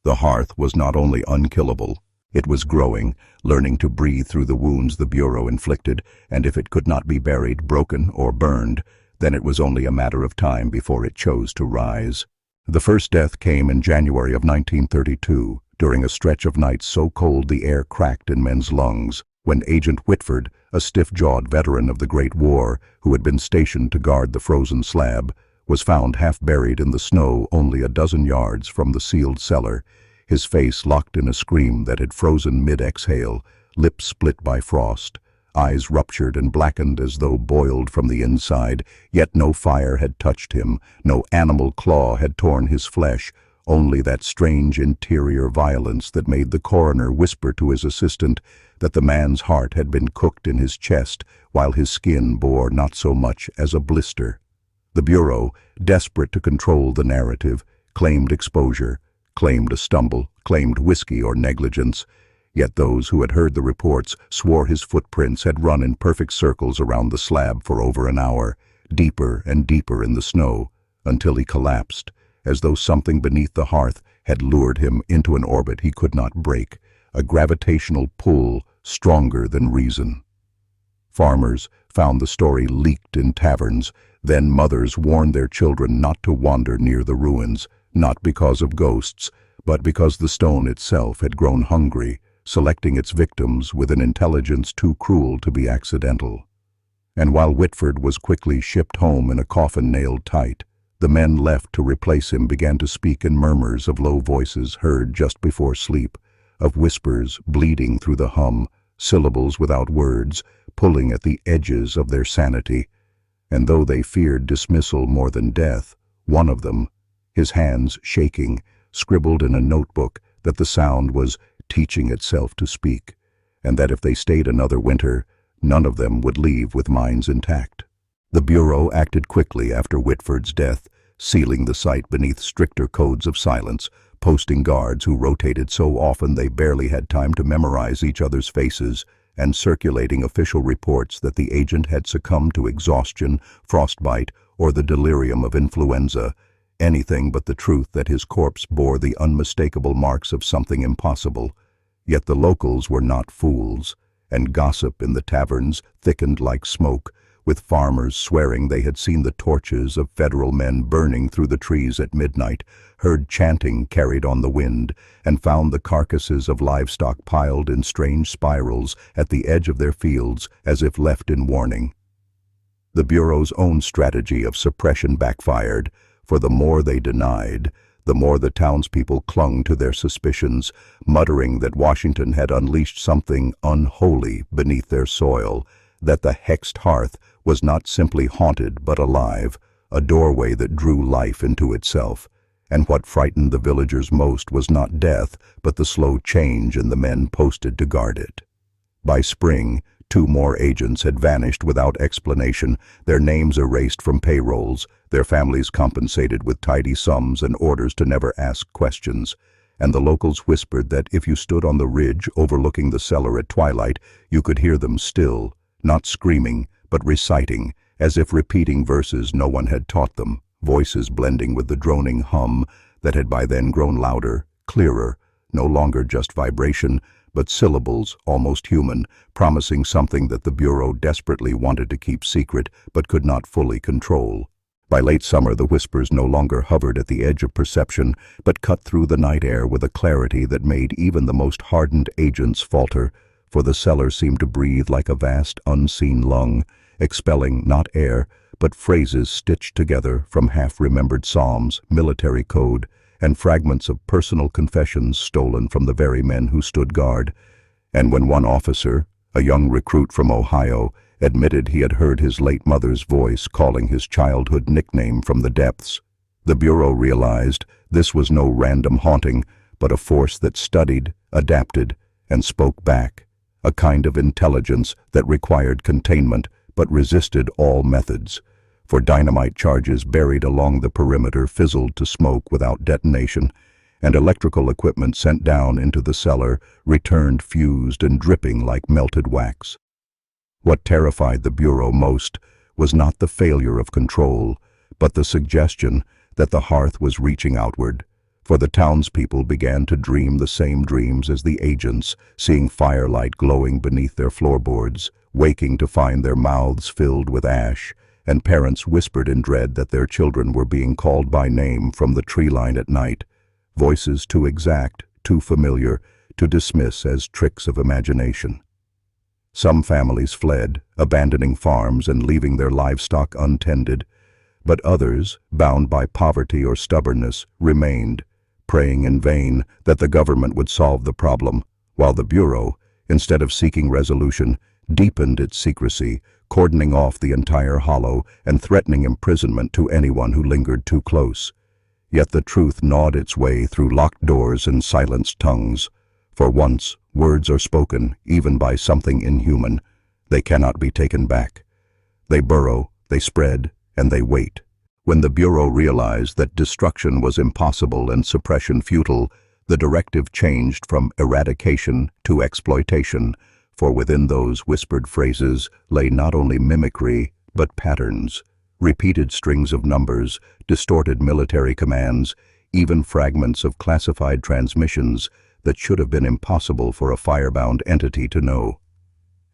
The hearth was not only unkillable, it was growing, learning to breathe through the wounds the Bureau inflicted, and if it could not be buried, broken, or burned, then it was only a matter of time before it chose to rise. The first death came in January of 1932, during a stretch of nights so cold the air cracked in men's lungs, when Agent Whitford, a stiff-jawed veteran of the Great War who had been stationed to guard the frozen slab, was found half buried in the snow only a dozen yards from the sealed cellar, his face locked in a scream that had frozen mid-exhale, lips split by frost, eyes ruptured and blackened as though boiled from the inside, yet no fire had touched him, no animal claw had torn his flesh, only that strange interior violence that made the coroner whisper to his assistant that the man's heart had been cooked in his chest while his skin bore not so much as a blister. The Bureau, desperate to control the narrative, claimed exposure, claimed a stumble, claimed whiskey or negligence, yet those who had heard the reports swore his footprints had run in perfect circles around the slab for over an hour, deeper and deeper in the snow, until he collapsed, as though something beneath the hearth had lured him into an orbit he could not break, a gravitational pull stronger than reason. Farmers found the story leaked in taverns. Then mothers warned their children not to wander near the ruins, not because of ghosts, but because the stone itself had grown hungry, selecting its victims with an intelligence too cruel to be accidental. And while Whitford was quickly shipped home in a coffin nailed tight, the men left to replace him began to speak in murmurs of low voices heard just before sleep, of whispers bleeding through the hum, syllables without words, pulling at the edges of their sanity. And though they feared dismissal more than death, one of them, his hands shaking, scribbled in a notebook that the sound was teaching itself to speak, and that if they stayed another winter, none of them would leave with minds intact. The Bureau acted quickly after Whitford's death, sealing the site beneath stricter codes of silence, posting guards who rotated so often they barely had time to memorize each other's faces, and circulating official reports that the agent had succumbed to exhaustion, frostbite, or the delirium of influenza, anything but the truth that his corpse bore the unmistakable marks of something impossible. Yet the locals were not fools, and gossip in the taverns thickened like smoke, with farmers swearing they had seen the torches of federal men burning through the trees at midnight, heard chanting carried on the wind, and found the carcasses of livestock piled in strange spirals at the edge of their fields as if left in warning. The Bureau's own strategy of suppression backfired, for the more they denied, the more the townspeople clung to their suspicions, muttering that Washington had unleashed something unholy beneath their soil, that the hexed hearth was not simply haunted but alive, a doorway that drew life into itself. And what frightened the villagers most was not death, but the slow change in the men posted to guard it. By spring, 2 more agents had vanished without explanation, their names erased from payrolls, their families compensated with tidy sums and orders to never ask questions. And the locals whispered that if you stood on the ridge overlooking the cellar at twilight, you could hear them still, not screaming, but reciting, as if repeating verses no one had taught them, voices blending with the droning hum that had by then grown louder, clearer, no longer just vibration, but syllables almost human, promising something that the Bureau desperately wanted to keep secret but could not fully control. By late summer, the whispers no longer hovered at the edge of perception, but cut through the night air with a clarity that made even the most hardened agents falter, for the cellar seemed to breathe like a vast unseen lung, expelling not air, but phrases stitched together from half-remembered psalms, military code, and fragments of personal confessions stolen from the very men who stood guard. And when one officer, a young recruit from Ohio, admitted he had heard his late mother's voice calling his childhood nickname from the depths, the Bureau realized this was no random haunting, but a force that studied, adapted, and spoke back, a kind of intelligence that required containment but resisted all methods. For dynamite charges buried along the perimeter fizzled to smoke without detonation, and electrical equipment sent down into the cellar returned fused and dripping like melted wax. What terrified the Bureau most was not the failure of control, but the suggestion that the hearth was reaching outward, for the townspeople began to dream the same dreams as the agents, seeing firelight glowing beneath their floorboards, waking to find their mouths filled with ash, and parents whispered in dread that their children were being called by name from the tree line at night, voices too exact, too familiar, to dismiss as tricks of imagination. Some families fled, abandoning farms and leaving their livestock untended, but others, bound by poverty or stubbornness, remained, praying in vain that the government would solve the problem, while the Bureau, instead of seeking resolution, deepened its secrecy, cordoning off the entire hollow and threatening imprisonment to anyone who lingered too close. Yet the truth gnawed its way through locked doors and silenced tongues. For once, words are spoken, even by something inhuman. They cannot be taken back. They burrow, they spread, and they wait. When the Bureau realized that destruction was impossible and suppression futile, the directive changed from eradication to exploitation, for within those whispered phrases lay not only mimicry, but patterns, Repeated strings of numbers, distorted military commands, even fragments of classified transmissions that should have been impossible for a firebound entity to know.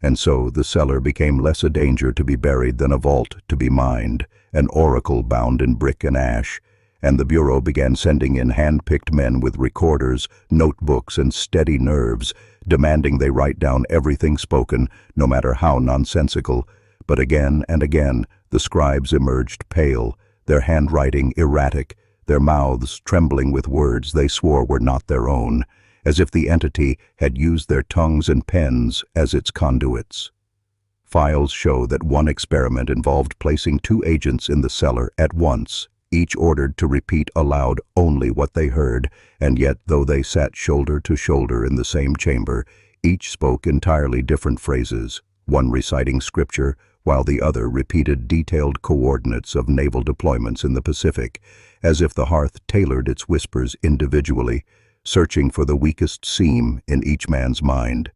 And so the cellar became less a danger to be buried than a vault to be mined, an oracle bound in brick and ash, and the Bureau began sending in hand-picked men with recorders, notebooks, and steady nerves, demanding they write down everything spoken, no matter how nonsensical. But again and again, the scribes emerged pale, their handwriting erratic, their mouths trembling with words they swore were not their own, as if the entity had used their tongues and pens as its conduits. Files show that one experiment involved placing 2 agents in the cellar at once, each ordered to repeat aloud only what they heard, and yet though they sat shoulder to shoulder in the same chamber, each spoke entirely different phrases, one reciting scripture, while the other repeated detailed coordinates of naval deployments in the Pacific, as if the Hearth tailored its whispers individually, searching for the weakest seam in each man's mind.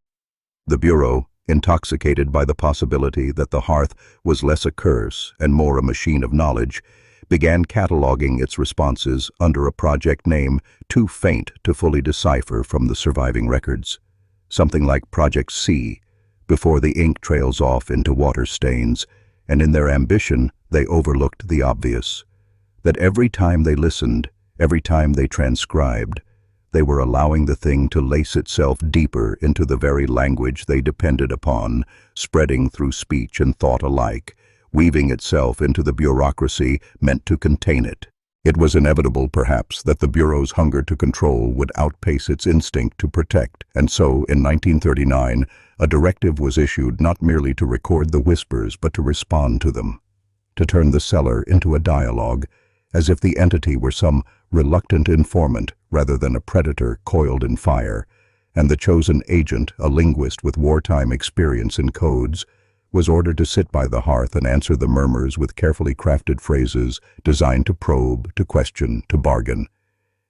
The Bureau, intoxicated by the possibility that the Hearth was less a curse and more a machine of knowledge, began cataloging its responses under a project name too faint to fully decipher from the surviving records. Something like Project C, before the ink trails off into water stains, and in their ambition they overlooked the obvious, that every time they listened, every time they transcribed, they were allowing the thing to lace itself deeper into the very language they depended upon, spreading through speech and thought alike, weaving itself into the bureaucracy meant to contain it. It was inevitable, perhaps, that the Bureau's hunger to control would outpace its instinct to protect, and so, in 1939, a directive was issued not merely to record the whispers but to respond to them, to turn the cellar into a dialogue, as if the entity were some reluctant informant rather than a predator coiled in fire, and the chosen agent, a linguist with wartime experience in codes, was ordered to sit by the hearth and answer the murmurs with carefully crafted phrases designed to probe, to question, to bargain.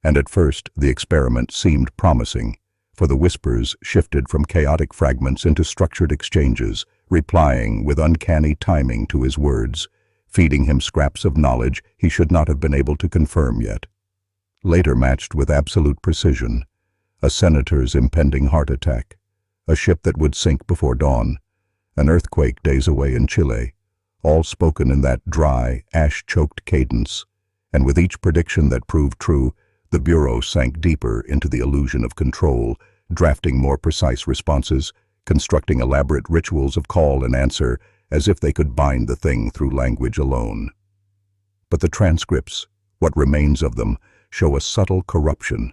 And at first the experiment seemed promising, for the whispers shifted from chaotic fragments into structured exchanges, replying with uncanny timing to his words, feeding him scraps of knowledge he should not have been able to confirm yet. Later matched with absolute precision, a senator's impending heart attack, a ship that would sink before dawn, an earthquake days away in Chile, all spoken in that dry, ash-choked cadence, and with each prediction that proved true, the Bureau sank deeper into the illusion of control, drafting more precise responses, constructing elaborate rituals of call and answer, as if they could bind the thing through language alone. But the transcripts, what remains of them, show a subtle corruption,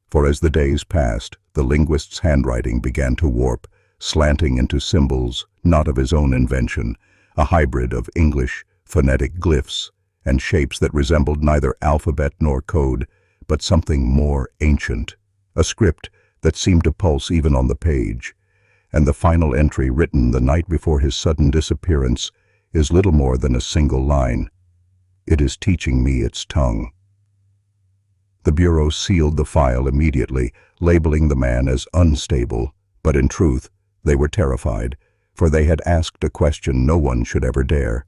for as the days passed, the linguist's handwriting began to warp, slanting into symbols not of his own invention, a hybrid of English, phonetic glyphs, and shapes that resembled neither alphabet nor code, but something more ancient, a script that seemed to pulse even on the page. And the final entry, written the night before his sudden disappearance, is little more than a single line. "It is teaching me its tongue." The Bureau sealed the file immediately, labeling the man as unstable, but in truth, they were terrified, for they had asked a question no one should ever dare.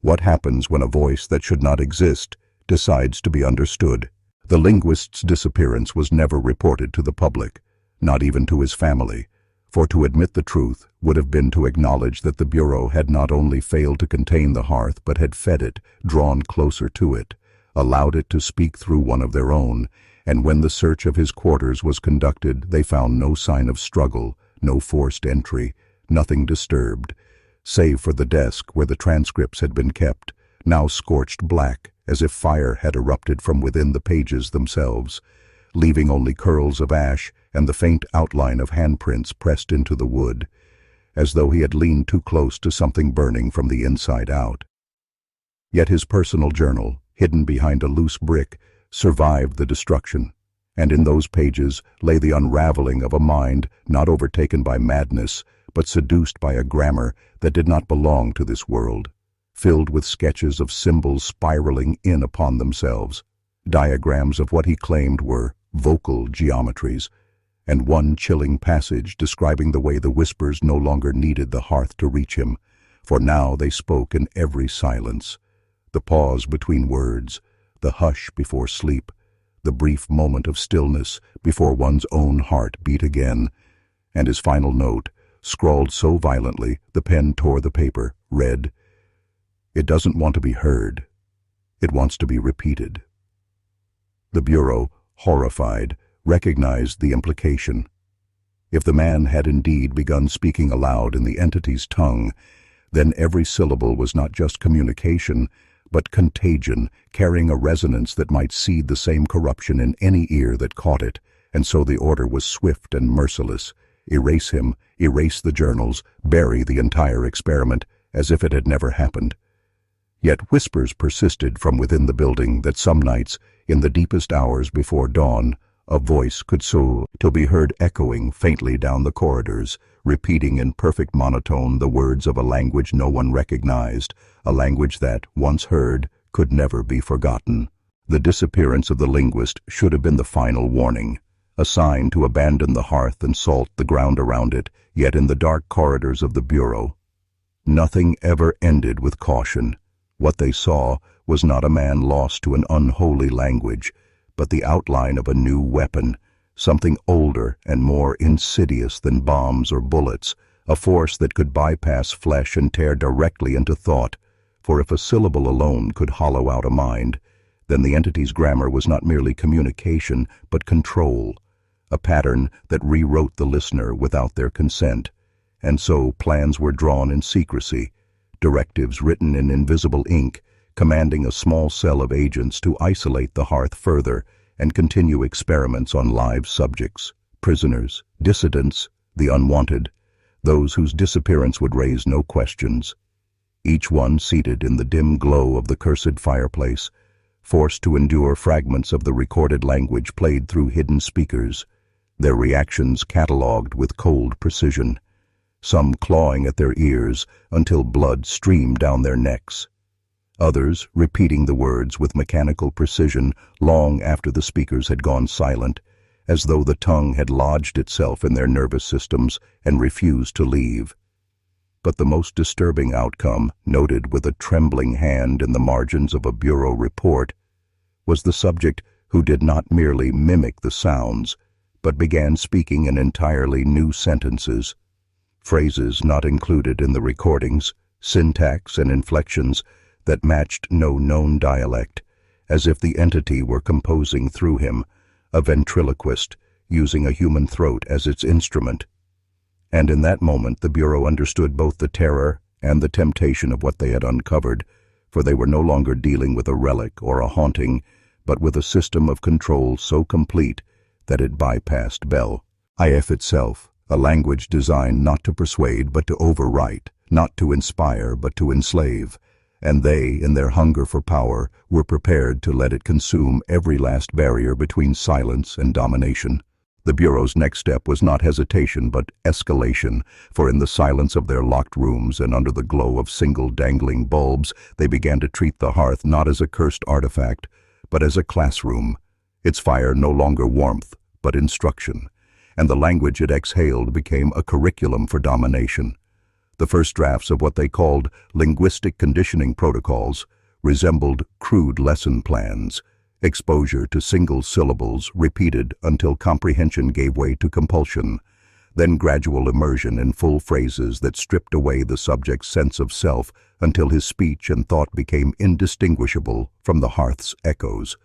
What happens when a voice that should not exist decides to be understood? The linguist's disappearance was never reported to the public, not even to his family, for to admit the truth would have been to acknowledge that the Bureau had not only failed to contain the Hearth but had fed it, drawn closer to it, allowed it to speak through one of their own, and when the search of his quarters was conducted, they found no sign of struggle, no forced entry, nothing disturbed, save for the desk where the transcripts had been kept, now scorched black, as if fire had erupted from within the pages themselves, leaving only curls of ash and the faint outline of handprints pressed into the wood, as though he had leaned too close to something burning from the inside out. Yet his personal journal, hidden behind a loose brick, survived the destruction, and in those pages lay the unraveling of a mind not overtaken by madness, but seduced by a grammar that did not belong to this world, filled with sketches of symbols spiraling in upon themselves, diagrams of what he claimed were vocal geometries, and one chilling passage describing the way the whispers no longer needed the Hearth to reach him, for now they spoke in every silence. The pause between words, the hush before sleep, the brief moment of stillness before one's own heart beat again, and his final note, scrawled so violently the pen tore the paper, read, "It doesn't want to be heard. It wants to be repeated." The Bureau, horrified, recognized the implication. If the man had indeed begun speaking aloud in the entity's tongue, then every syllable was not just communication, but contagion, carrying a resonance that might seed the same corruption in any ear that caught it, and so the order was swift and merciless. Erase him, erase the journals, bury the entire experiment, as if it had never happened. Yet whispers persisted from within the building that some nights, in the deepest hours before dawn, a voice could so till be heard echoing faintly down the corridors, repeating in perfect monotone the words of a language no one recognized, a language that, once heard, could never be forgotten. The disappearance of the linguist should have been the final warning, a sign to abandon the hearth and salt the ground around it, yet in the dark corridors of the Bureau, nothing ever ended with caution. What they saw was not a man lost to an unholy language, but the outline of a new weapon, something older and more insidious than bombs or bullets, a force that could bypass flesh and tear directly into thought, for if a syllable alone could hollow out a mind, then the entity's grammar was not merely communication, but control, a pattern that rewrote the listener without their consent. And so plans were drawn in secrecy, directives written in invisible ink, commanding a small cell of agents to isolate the hearth further and continue experiments on live subjects, prisoners, dissidents, the unwanted, those whose disappearance would raise no questions. Each one seated in the dim glow of the cursed fireplace, forced to endure fragments of the recorded language played through hidden speakers, their reactions catalogued with cold precision, some clawing at their ears until blood streamed down their necks, others repeating the words with mechanical precision long after the speakers had gone silent, as though the tongue had lodged itself in their nervous systems and refused to leave. But the most disturbing outcome, noted with a trembling hand in the margins of a Bureau report, was the subject who did not merely mimic the sounds, but began speaking in entirely new sentences, phrases not included in the recordings, syntax and inflections that matched no known dialect, as if the entity were composing through him, a ventriloquist using a human throat as its instrument. And in that moment the Bureau understood both the terror and the temptation of what they had uncovered, for they were no longer dealing with a relic or a haunting, but with a system of control so complete that it bypassed Bell. IF itself, a language designed not to persuade but to overwrite, not to inspire but to enslave, and they, in their hunger for power, were prepared to let it consume every last barrier between silence and domination. The Bureau's next step was not hesitation but escalation, for in the silence of their locked rooms and under the glow of single dangling bulbs, they began to treat the hearth not as a cursed artifact, but as a classroom, its fire no longer warmth, but instruction, and the language it exhaled became a curriculum for domination. The first drafts of what they called linguistic conditioning protocols resembled crude lesson plans, exposure to single syllables repeated until comprehension gave way to compulsion, then gradual immersion in full phrases that stripped away the subject's sense of self until his speech and thought became indistinguishable from the hearth's echoes.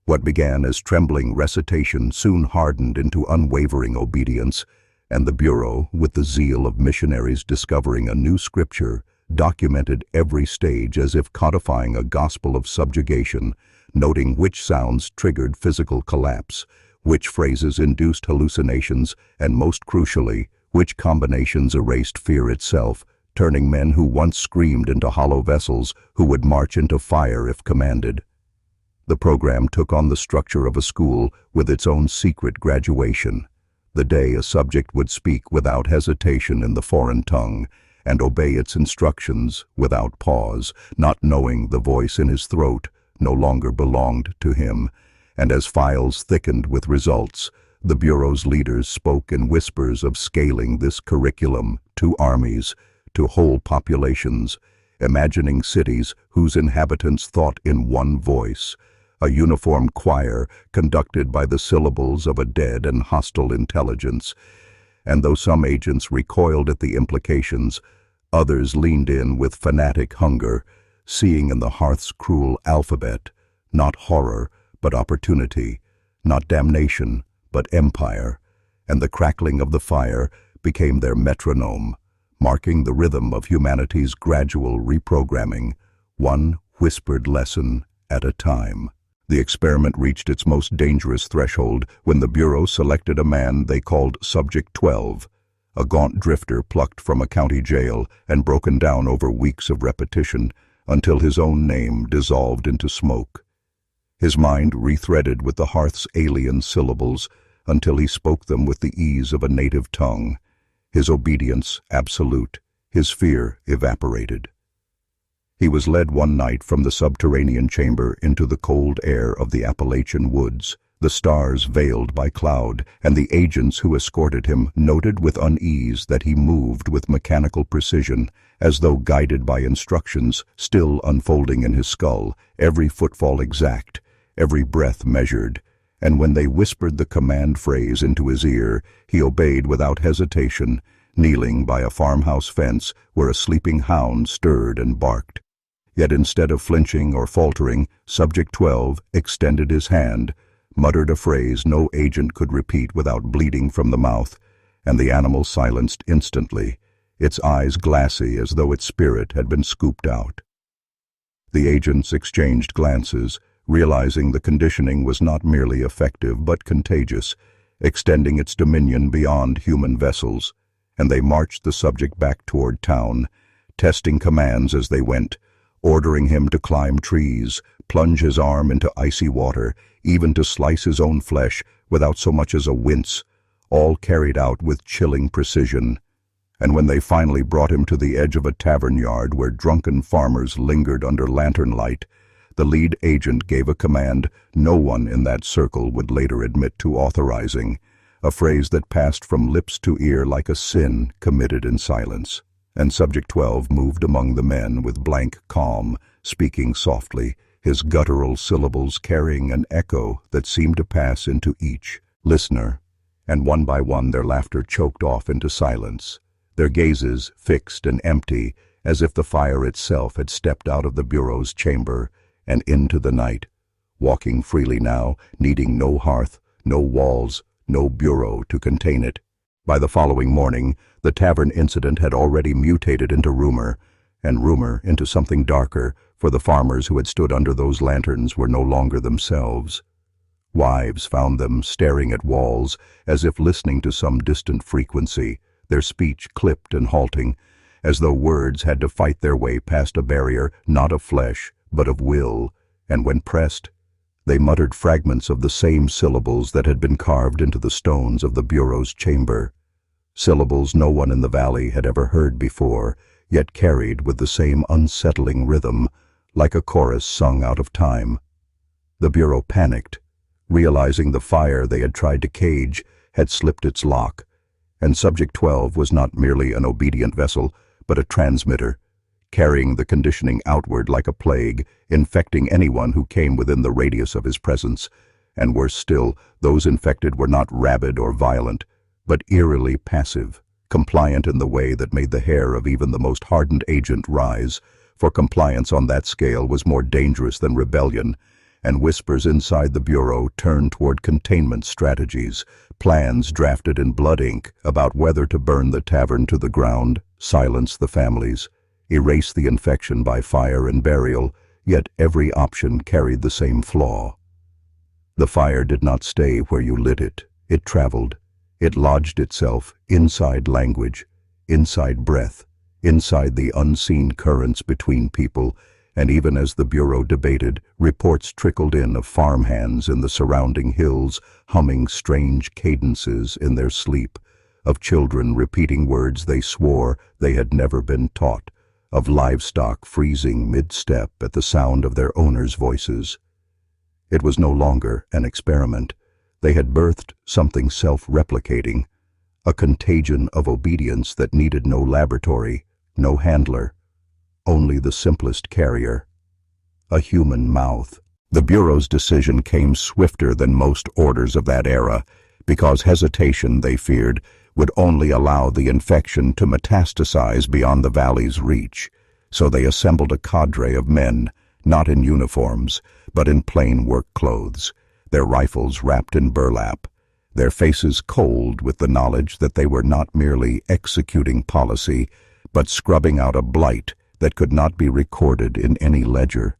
What began as trembling recitation soon hardened into unwavering obedience, and the Bureau, with the zeal of missionaries discovering a new scripture, documented every stage as if codifying a gospel of subjugation, noting which sounds triggered physical collapse, which phrases induced hallucinations, and most crucially, which combinations erased fear itself, turning men who once screamed into hollow vessels who would march into fire if commanded. The program took on the structure of a school with its own secret graduation. The day a subject would speak without hesitation in the foreign tongue and obey its instructions without pause, not knowing the voice in his throat no longer belonged to him, and as files thickened with results, the Bureau's leaders spoke in whispers of scaling this curriculum to armies, to whole populations, imagining cities whose inhabitants thought in one voice, a uniform choir conducted by the syllables of a dead and hostile intelligence. And though some agents recoiled at the implications, others leaned in with fanatic hunger, seeing in the Hearth's cruel alphabet not horror but opportunity, not damnation but empire, and the crackling of the fire became their metronome, marking the rhythm of humanity's gradual reprogramming, one whispered lesson at a time. The experiment reached its most dangerous threshold when the Bureau selected a man they called Subject 12, a gaunt drifter plucked from a county jail and broken down over weeks of repetition until his own name dissolved into smoke. His mind rethreaded with the Hearth's alien syllables until he spoke them with the ease of a native tongue, his obedience absolute, his fear evaporated. He was led one night from the subterranean chamber into the cold air of the Appalachian woods, the stars veiled by cloud, and the agents who escorted him noted with unease that he moved with mechanical precision, as though guided by instructions still unfolding in his skull, every footfall exact, every breath measured, and when they whispered the command phrase into his ear, he obeyed without hesitation, kneeling by a farmhouse fence where a sleeping hound stirred and barked. Yet instead of flinching or faltering, Subject 12 extended his hand, muttered a phrase no agent could repeat without bleeding from the mouth, and the animal silenced instantly, its eyes glassy as though its spirit had been scooped out. The agents exchanged glances, realizing the conditioning was not merely effective but contagious, extending its dominion beyond human vessels, and they marched the subject back toward town, testing commands as they went, ordering him to climb trees, plunge his arm into icy water, even to slice his own flesh without so much as a wince, all carried out with chilling precision. And when they finally brought him to the edge of a tavern yard where drunken farmers lingered under lantern light, the lead agent gave a command no one in that circle would later admit to authorizing, a phrase that passed from lips to ear like a sin committed in silence. And Subject 12 moved among the men with blank calm, speaking softly, his guttural syllables carrying an echo that seemed to pass into each listener, and one by one their laughter choked off into silence, their gazes fixed and empty, as if the fire itself had stepped out of the Bureau's chamber and into the night, walking freely now, needing no hearth, no walls, no bureau to contain it. By the following morning, the tavern incident had already mutated into rumor, and rumor into something darker, for the farmers who had stood under those lanterns were no longer themselves. Wives found them staring at walls, as if listening to some distant frequency, their speech clipped and halting, as though words had to fight their way past a barrier not of flesh, but of will, and when pressed, they muttered fragments of the same syllables that had been carved into the stones of the Bureau's chamber, syllables no one in the valley had ever heard before, yet carried with the same unsettling rhythm, like a chorus sung out of time. The Bureau panicked, realizing the fire they had tried to cage had slipped its lock, and Subject 12 was not merely an obedient vessel, but a transmitter, carrying the conditioning outward like a plague, infecting anyone who came within the radius of his presence, and worse still, those infected were not rabid or violent, but eerily passive, compliant in the way that made the hair of even the most hardened agent rise, for compliance on that scale was more dangerous than rebellion, and whispers inside the Bureau turned toward containment strategies, plans drafted in blood ink about whether to burn the tavern to the ground, silence the families, erase the infection by fire and burial, yet every option carried the same flaw. The fire did not stay where you lit it. It traveled. It lodged itself inside language, inside breath, inside the unseen currents between people, and even as the Bureau debated, reports trickled in of farmhands in the surrounding hills humming strange cadences in their sleep, of children repeating words they swore they had never been taught, of livestock freezing mid-step at the sound of their owners' voices. It was no longer an experiment. They had birthed something self-replicating, a contagion of obedience that needed no laboratory, no handler, only the simplest carrier: a human mouth. The Bureau's decision came swifter than most orders of that era, because hesitation, they feared, would only allow the infection to metastasize beyond the valley's reach. So they assembled a cadre of men, not in uniforms, but in plain work clothes, their rifles wrapped in burlap, their faces cold with the knowledge that they were not merely executing policy, but scrubbing out a blight that could not be recorded in any ledger.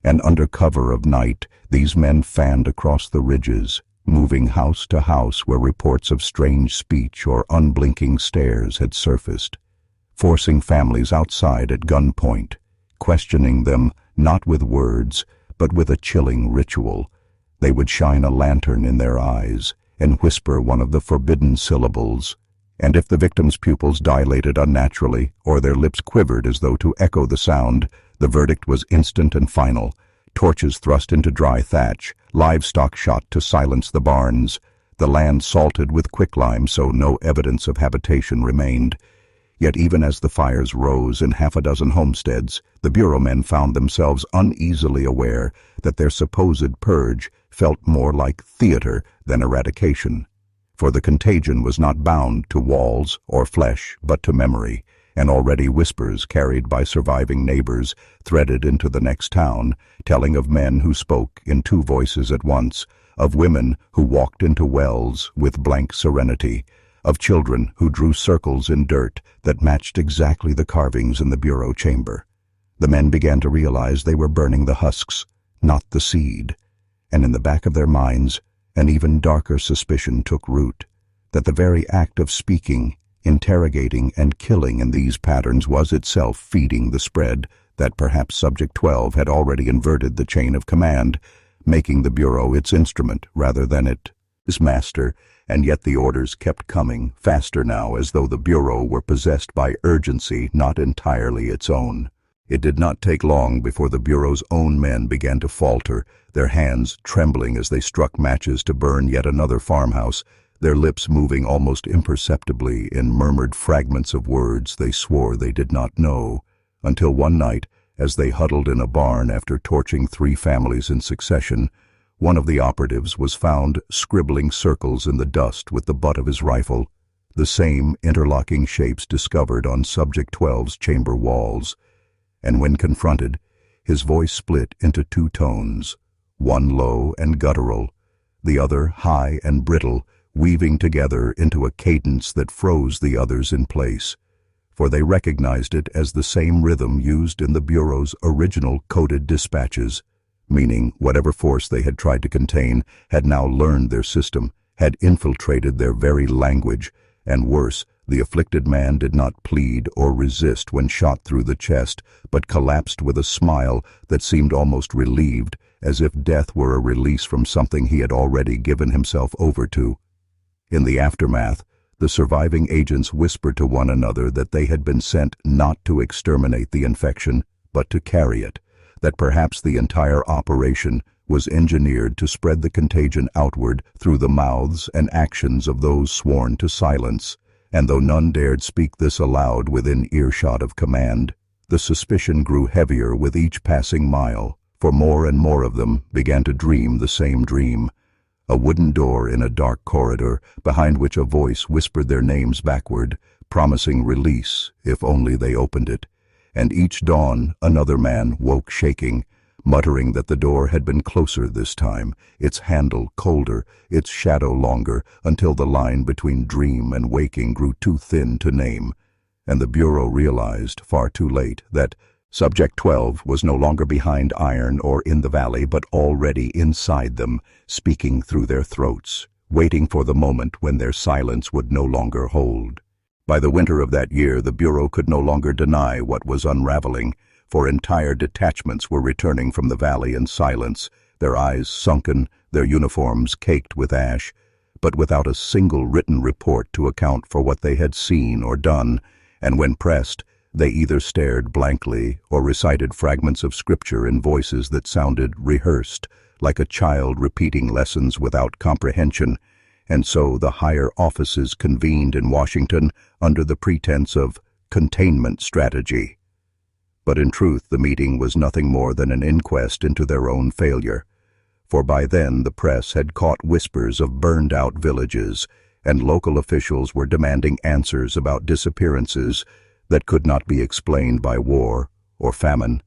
And under cover of night, these men fanned across the ridges, moving house to house where reports of strange speech or unblinking stares had surfaced, forcing families outside at gunpoint, questioning them not with words, but with a chilling ritual. They would shine a lantern in their eyes and whisper one of the forbidden syllables, and if the victim's pupils dilated unnaturally or their lips quivered as though to echo the sound, the verdict was instant and final: torches thrust into dry thatch, livestock shot to silence the barns, the land salted with quicklime so no evidence of habitation remained. Yet even as the fires rose in half a dozen homesteads, the Bureau men found themselves uneasily aware that their supposed purge felt more like theater than eradication. For the contagion was not bound to walls or flesh, but to memory, and already whispers carried by surviving neighbors threaded into the next town, telling of men who spoke in two voices at once, of women who walked into wells with blank serenity, of children who drew circles in dirt that matched exactly the carvings in the Bureau chamber. The men began to realize they were burning the husks, not the seed, and in the back of their minds an even darker suspicion took root, that the very act of speaking, interrogating, and killing in these patterns was itself feeding the spread, that perhaps Subject 12 had already inverted the chain of command, making the Bureau its instrument rather than its master. And yet the orders kept coming, faster now, as though the Bureau were possessed by urgency not entirely its own. It did not take long before the Bureau's own men began to falter, their hands trembling as they struck matches to burn yet another farmhouse, their lips moving almost imperceptibly in murmured fragments of words they swore they did not know, until one night, as they huddled in a barn after torching 3 families in succession, one of the operatives was found scribbling circles in the dust with the butt of his rifle, the same interlocking shapes discovered on Subject 12's chamber walls. And when confronted, his voice split into 2 tones, one low and guttural, the other high and brittle, weaving together into a cadence that froze the others in place, for they recognized it as the same rhythm used in the Bureau's original coded dispatches, meaning whatever force they had tried to contain had now learned their system, had infiltrated their very language, and worse, the afflicted man did not plead or resist when shot through the chest, but collapsed with a smile that seemed almost relieved, as if death were a release from something he had already given himself over to. In the aftermath, the surviving agents whispered to one another that they had been sent not to exterminate the infection, but to carry it, that perhaps the entire operation was engineered to spread the contagion outward through the mouths and actions of those sworn to silence. And though none dared speak this aloud within earshot of command, the suspicion grew heavier with each passing mile, for more and more of them began to dream the same dream. A wooden door in a dark corridor, behind which a voice whispered their names backward, promising release if only they opened it. And each dawn another man woke shaking, muttering that the door had been closer this time, its handle colder, its shadow longer, until the line between dream and waking grew too thin to name. And the Bureau realized, far too late, that Subject 12 was no longer behind iron or in the valley, but already inside them, speaking through their throats, waiting for the moment when their silence would no longer hold. By the winter of that year, the Bureau could no longer deny what was unraveling, for entire detachments were returning from the valley in silence, their eyes sunken, their uniforms caked with ash, but without a single written report to account for what they had seen or done, and when pressed, they either stared blankly or recited fragments of scripture in voices that sounded rehearsed, like a child repeating lessons without comprehension. And so the higher offices convened in Washington under the pretense of containment strategy. But in truth, the meeting was nothing more than an inquest into their own failure. For by then the press had caught whispers of burned-out villages, and local officials were demanding answers about disappearances that could not be explained by war or famine.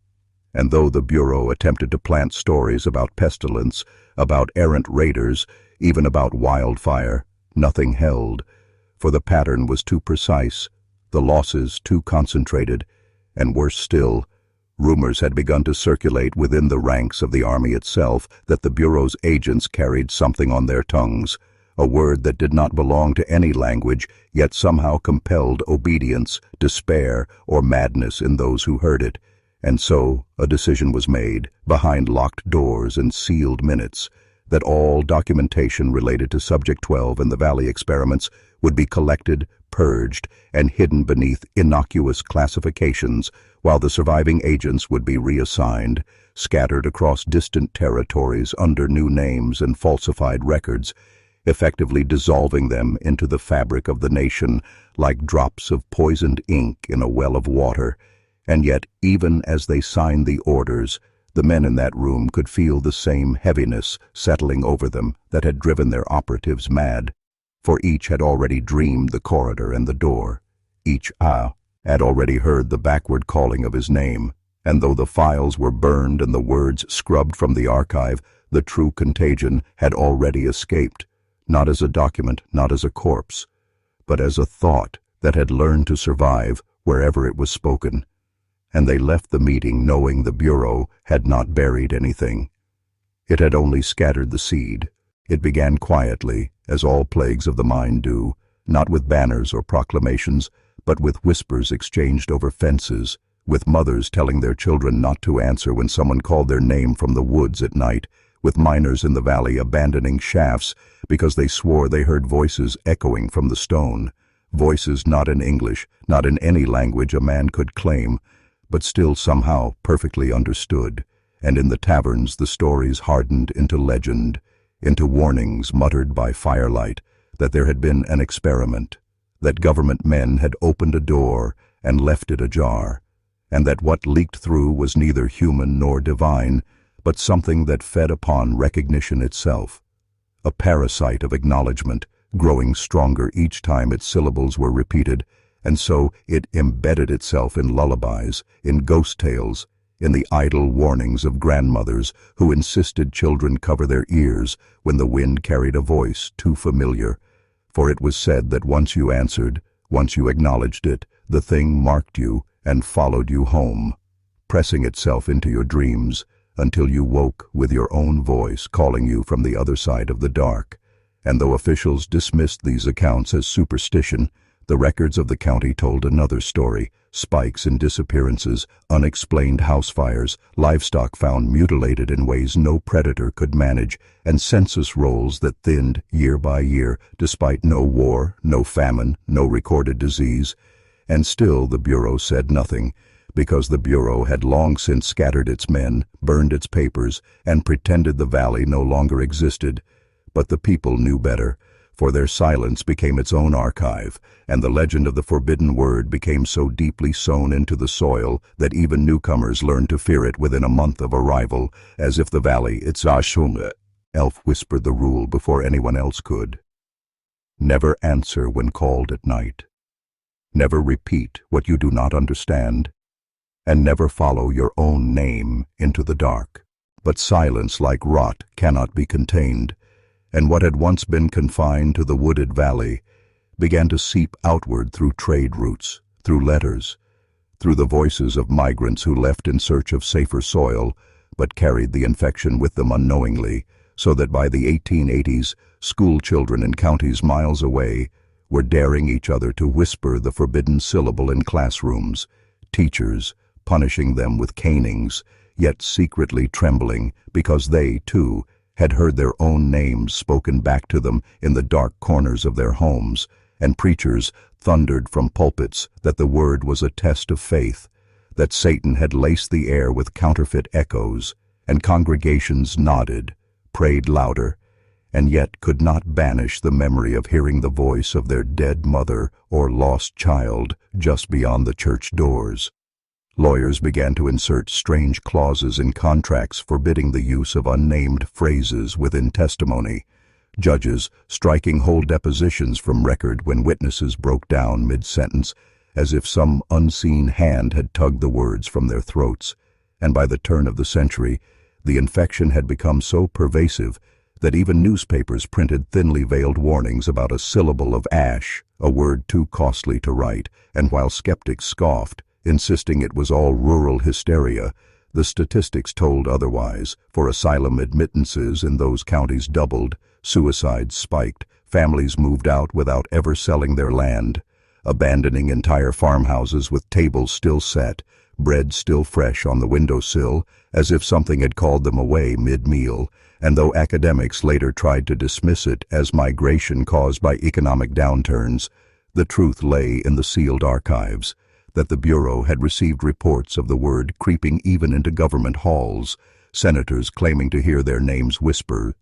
And though the Bureau attempted to plant stories about pestilence, about errant raiders, even about wildfire, nothing held, for the pattern was too precise, the losses too concentrated, and worse still, rumors had begun to circulate within the ranks of the army itself that the Bureau's agents carried something on their tongues, a word that did not belong to any language, yet somehow compelled obedience, despair, or madness in those who heard it. And so a decision was made, behind locked doors and sealed minutes, that all documentation related to Subject 12 and the Valley experiments would be collected, purged, and hidden beneath innocuous classifications, while the surviving agents would be reassigned, scattered across distant territories under new names and falsified records, effectively dissolving them into the fabric of the nation like drops of poisoned ink in a well of water. And yet, even as they signed the orders, the men in that room could feel the same heaviness settling over them that had driven their operatives mad. For each had already dreamed the corridor and the door. Each had already heard the backward calling of his name, and though the files were burned and the words scrubbed from the archive, the true contagion had already escaped, not as a document, not as a corpse, but as a thought that had learned to survive wherever it was spoken. And they left the meeting knowing the Bureau had not buried anything. It had only scattered the seed. It began quietly, as all plagues of the mind do, not with banners or proclamations, but with whispers exchanged over fences, with mothers telling their children not to answer when someone called their name from the woods at night, with miners in the valley abandoning shafts because they swore they heard voices echoing from the stone, voices not in English, not in any language a man could claim, but still somehow perfectly understood. And in the taverns the stories hardened into legend, into warnings muttered by firelight, that there had been an experiment, that government men had opened a door and left it ajar, and that what leaked through was neither human nor divine, but something that fed upon recognition itself, a parasite of acknowledgement, growing stronger each time its syllables were repeated, and so it embedded itself in lullabies, in ghost tales, in the idle warnings of grandmothers who insisted children cover their ears when the wind carried a voice too familiar, for it was said that once you answered, once you acknowledged it, the thing marked you and followed you home, pressing itself into your dreams until you woke with your own voice calling you from the other side of the dark. And though officials dismissed these accounts as superstition, the records of the county told another story: spikes in disappearances, unexplained house fires, livestock found mutilated in ways no predator could manage, and census rolls that thinned year by year despite no war, no famine, no recorded disease. And still the Bureau said nothing, because the Bureau had long since scattered its men, burned its papers, and pretended the valley no longer existed. But the people knew better, for their silence became its own archive, and the legend of the forbidden word became so deeply sown into the soil that even newcomers learned to fear it within a month of arrival, as if the valley itself. Elf whispered the rule before anyone else could. Never answer when called at night. Never repeat what you do not understand, and never follow your own name into the dark. But silence, like rot, cannot be contained, and what had once been confined to the wooded valley began to seep outward through trade routes, through letters, through the voices of migrants who left in search of safer soil, but carried the infection with them unknowingly, so that by the 1880s, school children in counties miles away were daring each other to whisper the forbidden syllable in classrooms, teachers punishing them with canings, yet secretly trembling because they, too, had heard their own names spoken back to them in the dark corners of their homes, and preachers thundered from pulpits that the word was a test of faith, that Satan had laced the air with counterfeit echoes, and congregations nodded, prayed louder, and yet could not banish the memory of hearing the voice of their dead mother or lost child just beyond the church doors. Lawyers began to insert strange clauses in contracts forbidding the use of unnamed phrases within testimony. Judges striking whole depositions from record when witnesses broke down mid-sentence, as if some unseen hand had tugged the words from their throats. And by the turn of the century, the infection had become so pervasive that even newspapers printed thinly veiled warnings about a syllable of ash, a word too costly to write, and while skeptics scoffed, insisting it was all rural hysteria, the statistics told otherwise, for asylum admittances in those counties doubled, suicides spiked, families moved out without ever selling their land, abandoning entire farmhouses with tables still set, bread still fresh on the windowsill, as if something had called them away mid-meal, and though academics later tried to dismiss it as migration caused by economic downturns, the truth lay in the sealed archives, that the Bureau had received reports of the word creeping even into government halls, senators claiming to hear their names whisper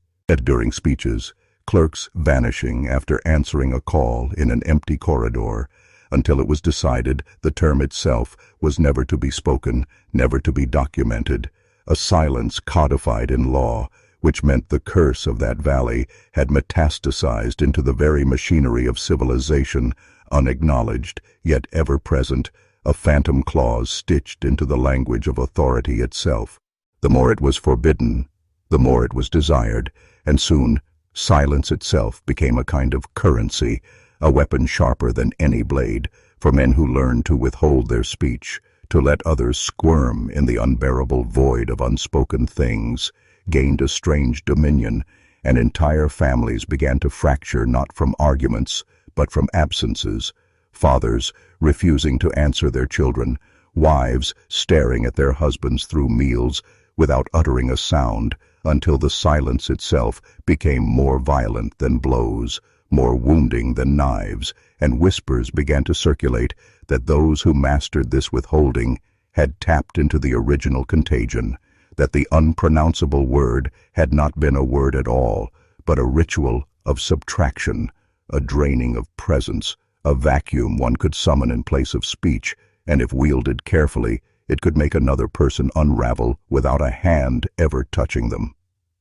during speeches, clerks vanishing after answering a call in an empty corridor, until it was decided the term itself was never to be spoken, never to be documented, a silence codified in law, which meant the curse of that valley had metastasized into the very machinery of civilization, unacknowledged, yet ever present, a phantom clause stitched into the language of authority itself. The more it was forbidden, the more it was desired, and soon silence itself became a kind of currency, a weapon sharper than any blade, for men who learned to withhold their speech, to let others squirm in the unbearable void of unspoken things, gained a strange dominion, and entire families began to fracture not from arguments, but from absences, fathers refusing to answer their children, wives staring at their husbands through meals without uttering a sound, until the silence itself became more violent than blows, more wounding than knives, and whispers began to circulate that those who mastered this withholding had tapped into the original contagion, that the unpronounceable word had not been a word at all, but a ritual of subtraction, a draining of presence, a vacuum one could summon in place of speech, and if wielded carefully, it could make another person unravel without a hand ever touching them.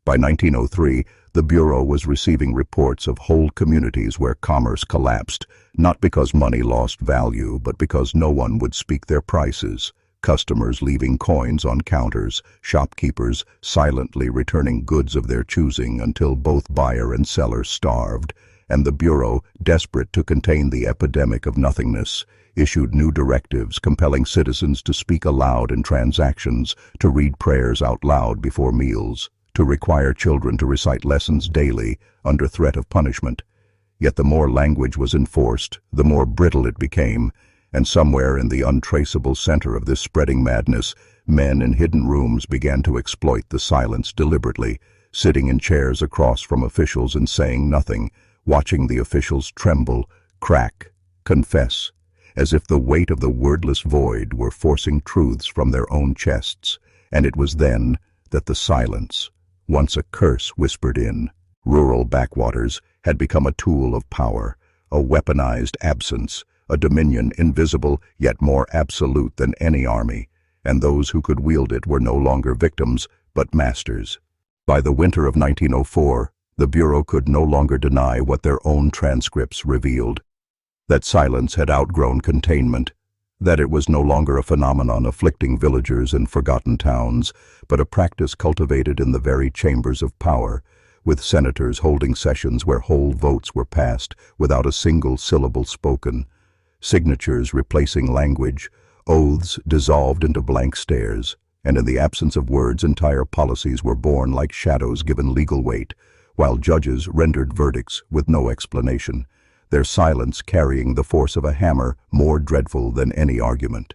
By 1903, the Bureau was receiving reports of whole communities where commerce collapsed, not because money lost value, but because no one would speak their prices, customers leaving coins on counters, shopkeepers silently returning goods of their choosing until both buyer and seller starved, and the Bureau, desperate to contain the epidemic of nothingness, issued new directives compelling citizens to speak aloud in transactions, to read prayers out loud before meals, to require children to recite lessons daily under threat of punishment. Yet the more language was enforced, the more brittle it became, and somewhere in the untraceable center of this spreading madness, men in hidden rooms began to exploit the silence deliberately, sitting in chairs across from officials and saying nothing, watching the officials tremble, crack, confess, as if the weight of the wordless void were forcing truths from their own chests, and it was then that the silence, once a curse whispered in rural backwaters, had become a tool of power, a weaponized absence, a dominion invisible yet more absolute than any army, and those who could wield it were no longer victims, but masters. By the winter of 1904, the Bureau could no longer deny what their own transcripts revealed, that silence had outgrown containment, that it was no longer a phenomenon afflicting villagers in forgotten towns, but a practice cultivated in the very chambers of power, with senators holding sessions where whole votes were passed without a single syllable spoken, signatures replacing language, oaths dissolved into blank stares, and in the absence of words entire policies were born like shadows given legal weight, while judges rendered verdicts with no explanation, their silence carrying the force of a hammer more dreadful than any argument.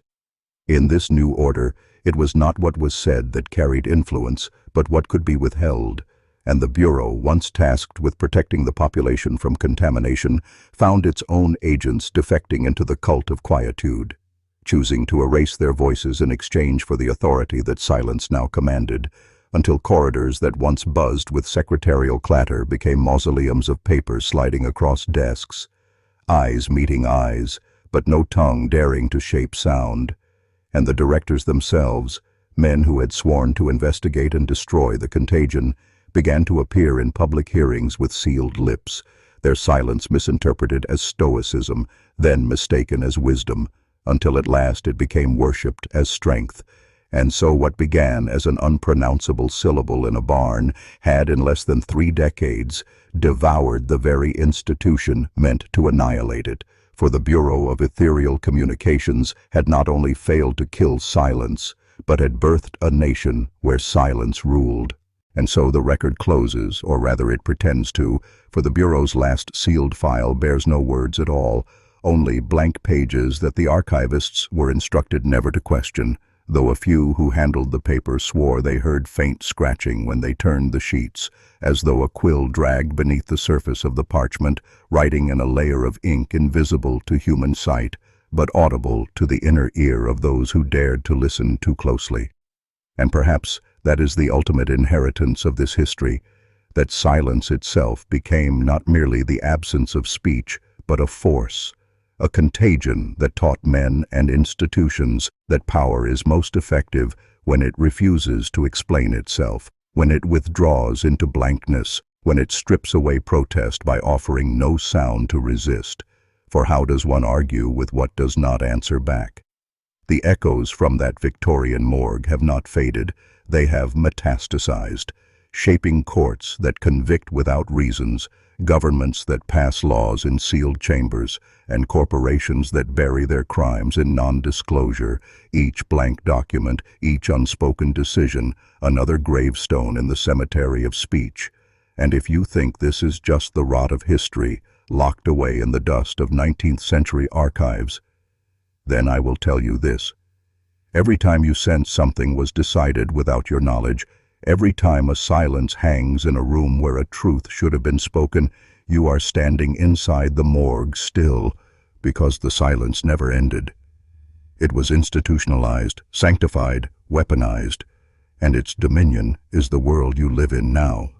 In this new order, it was not what was said that carried influence, but what could be withheld, and the Bureau, once tasked with protecting the population from contamination, found its own agents defecting into the cult of quietude, choosing to erase their voices in exchange for the authority that silence now commanded, until corridors that once buzzed with secretarial clatter became mausoleums of paper sliding across desks, eyes meeting eyes, but no tongue daring to shape sound, And the directors themselves, men who had sworn to investigate and destroy the contagion, began to appear in public hearings with sealed lips, their silence misinterpreted as stoicism, then mistaken as wisdom, until at last it became worshipped as strength. And so what began as an unpronounceable syllable in a barn had, in less than 3 decades, devoured the very institution meant to annihilate it. For the Bureau of Ethereal Communications had not only failed to kill silence, but had birthed a nation where silence ruled. And so the record closes, or rather it pretends to, for the Bureau's last sealed file bears no words at all, only blank pages that the archivists were instructed never to question, though a few who handled the paper swore they heard faint scratching when they turned the sheets, as though a quill dragged beneath the surface of the parchment, writing in a layer of ink invisible to human sight, but audible to the inner ear of those who dared to listen too closely. And perhaps that is the ultimate inheritance of this history, that silence itself became not merely the absence of speech, but a force, a contagion that taught men and institutions that power is most effective when it refuses to explain itself, when it withdraws into blankness, when it strips away protest by offering no sound to resist. For how does one argue with what does not answer back? The echoes from that Victorian morgue have not faded, they have metastasized, shaping courts that convict without reasons, governments that pass laws in sealed chambers, and corporations that bury their crimes in non-disclosure, each blank document, each unspoken decision, another gravestone in the cemetery of speech. And if you think this is just the rot of history, locked away in the dust of 19th century archives, then I will tell you this. Every time you sense something was decided without your knowledge, every time a silence hangs in a room where a truth should have been spoken, you are standing inside the morgue still, because the silence never ended. It was institutionalized, sanctified, weaponized, and its dominion is the world you live in now.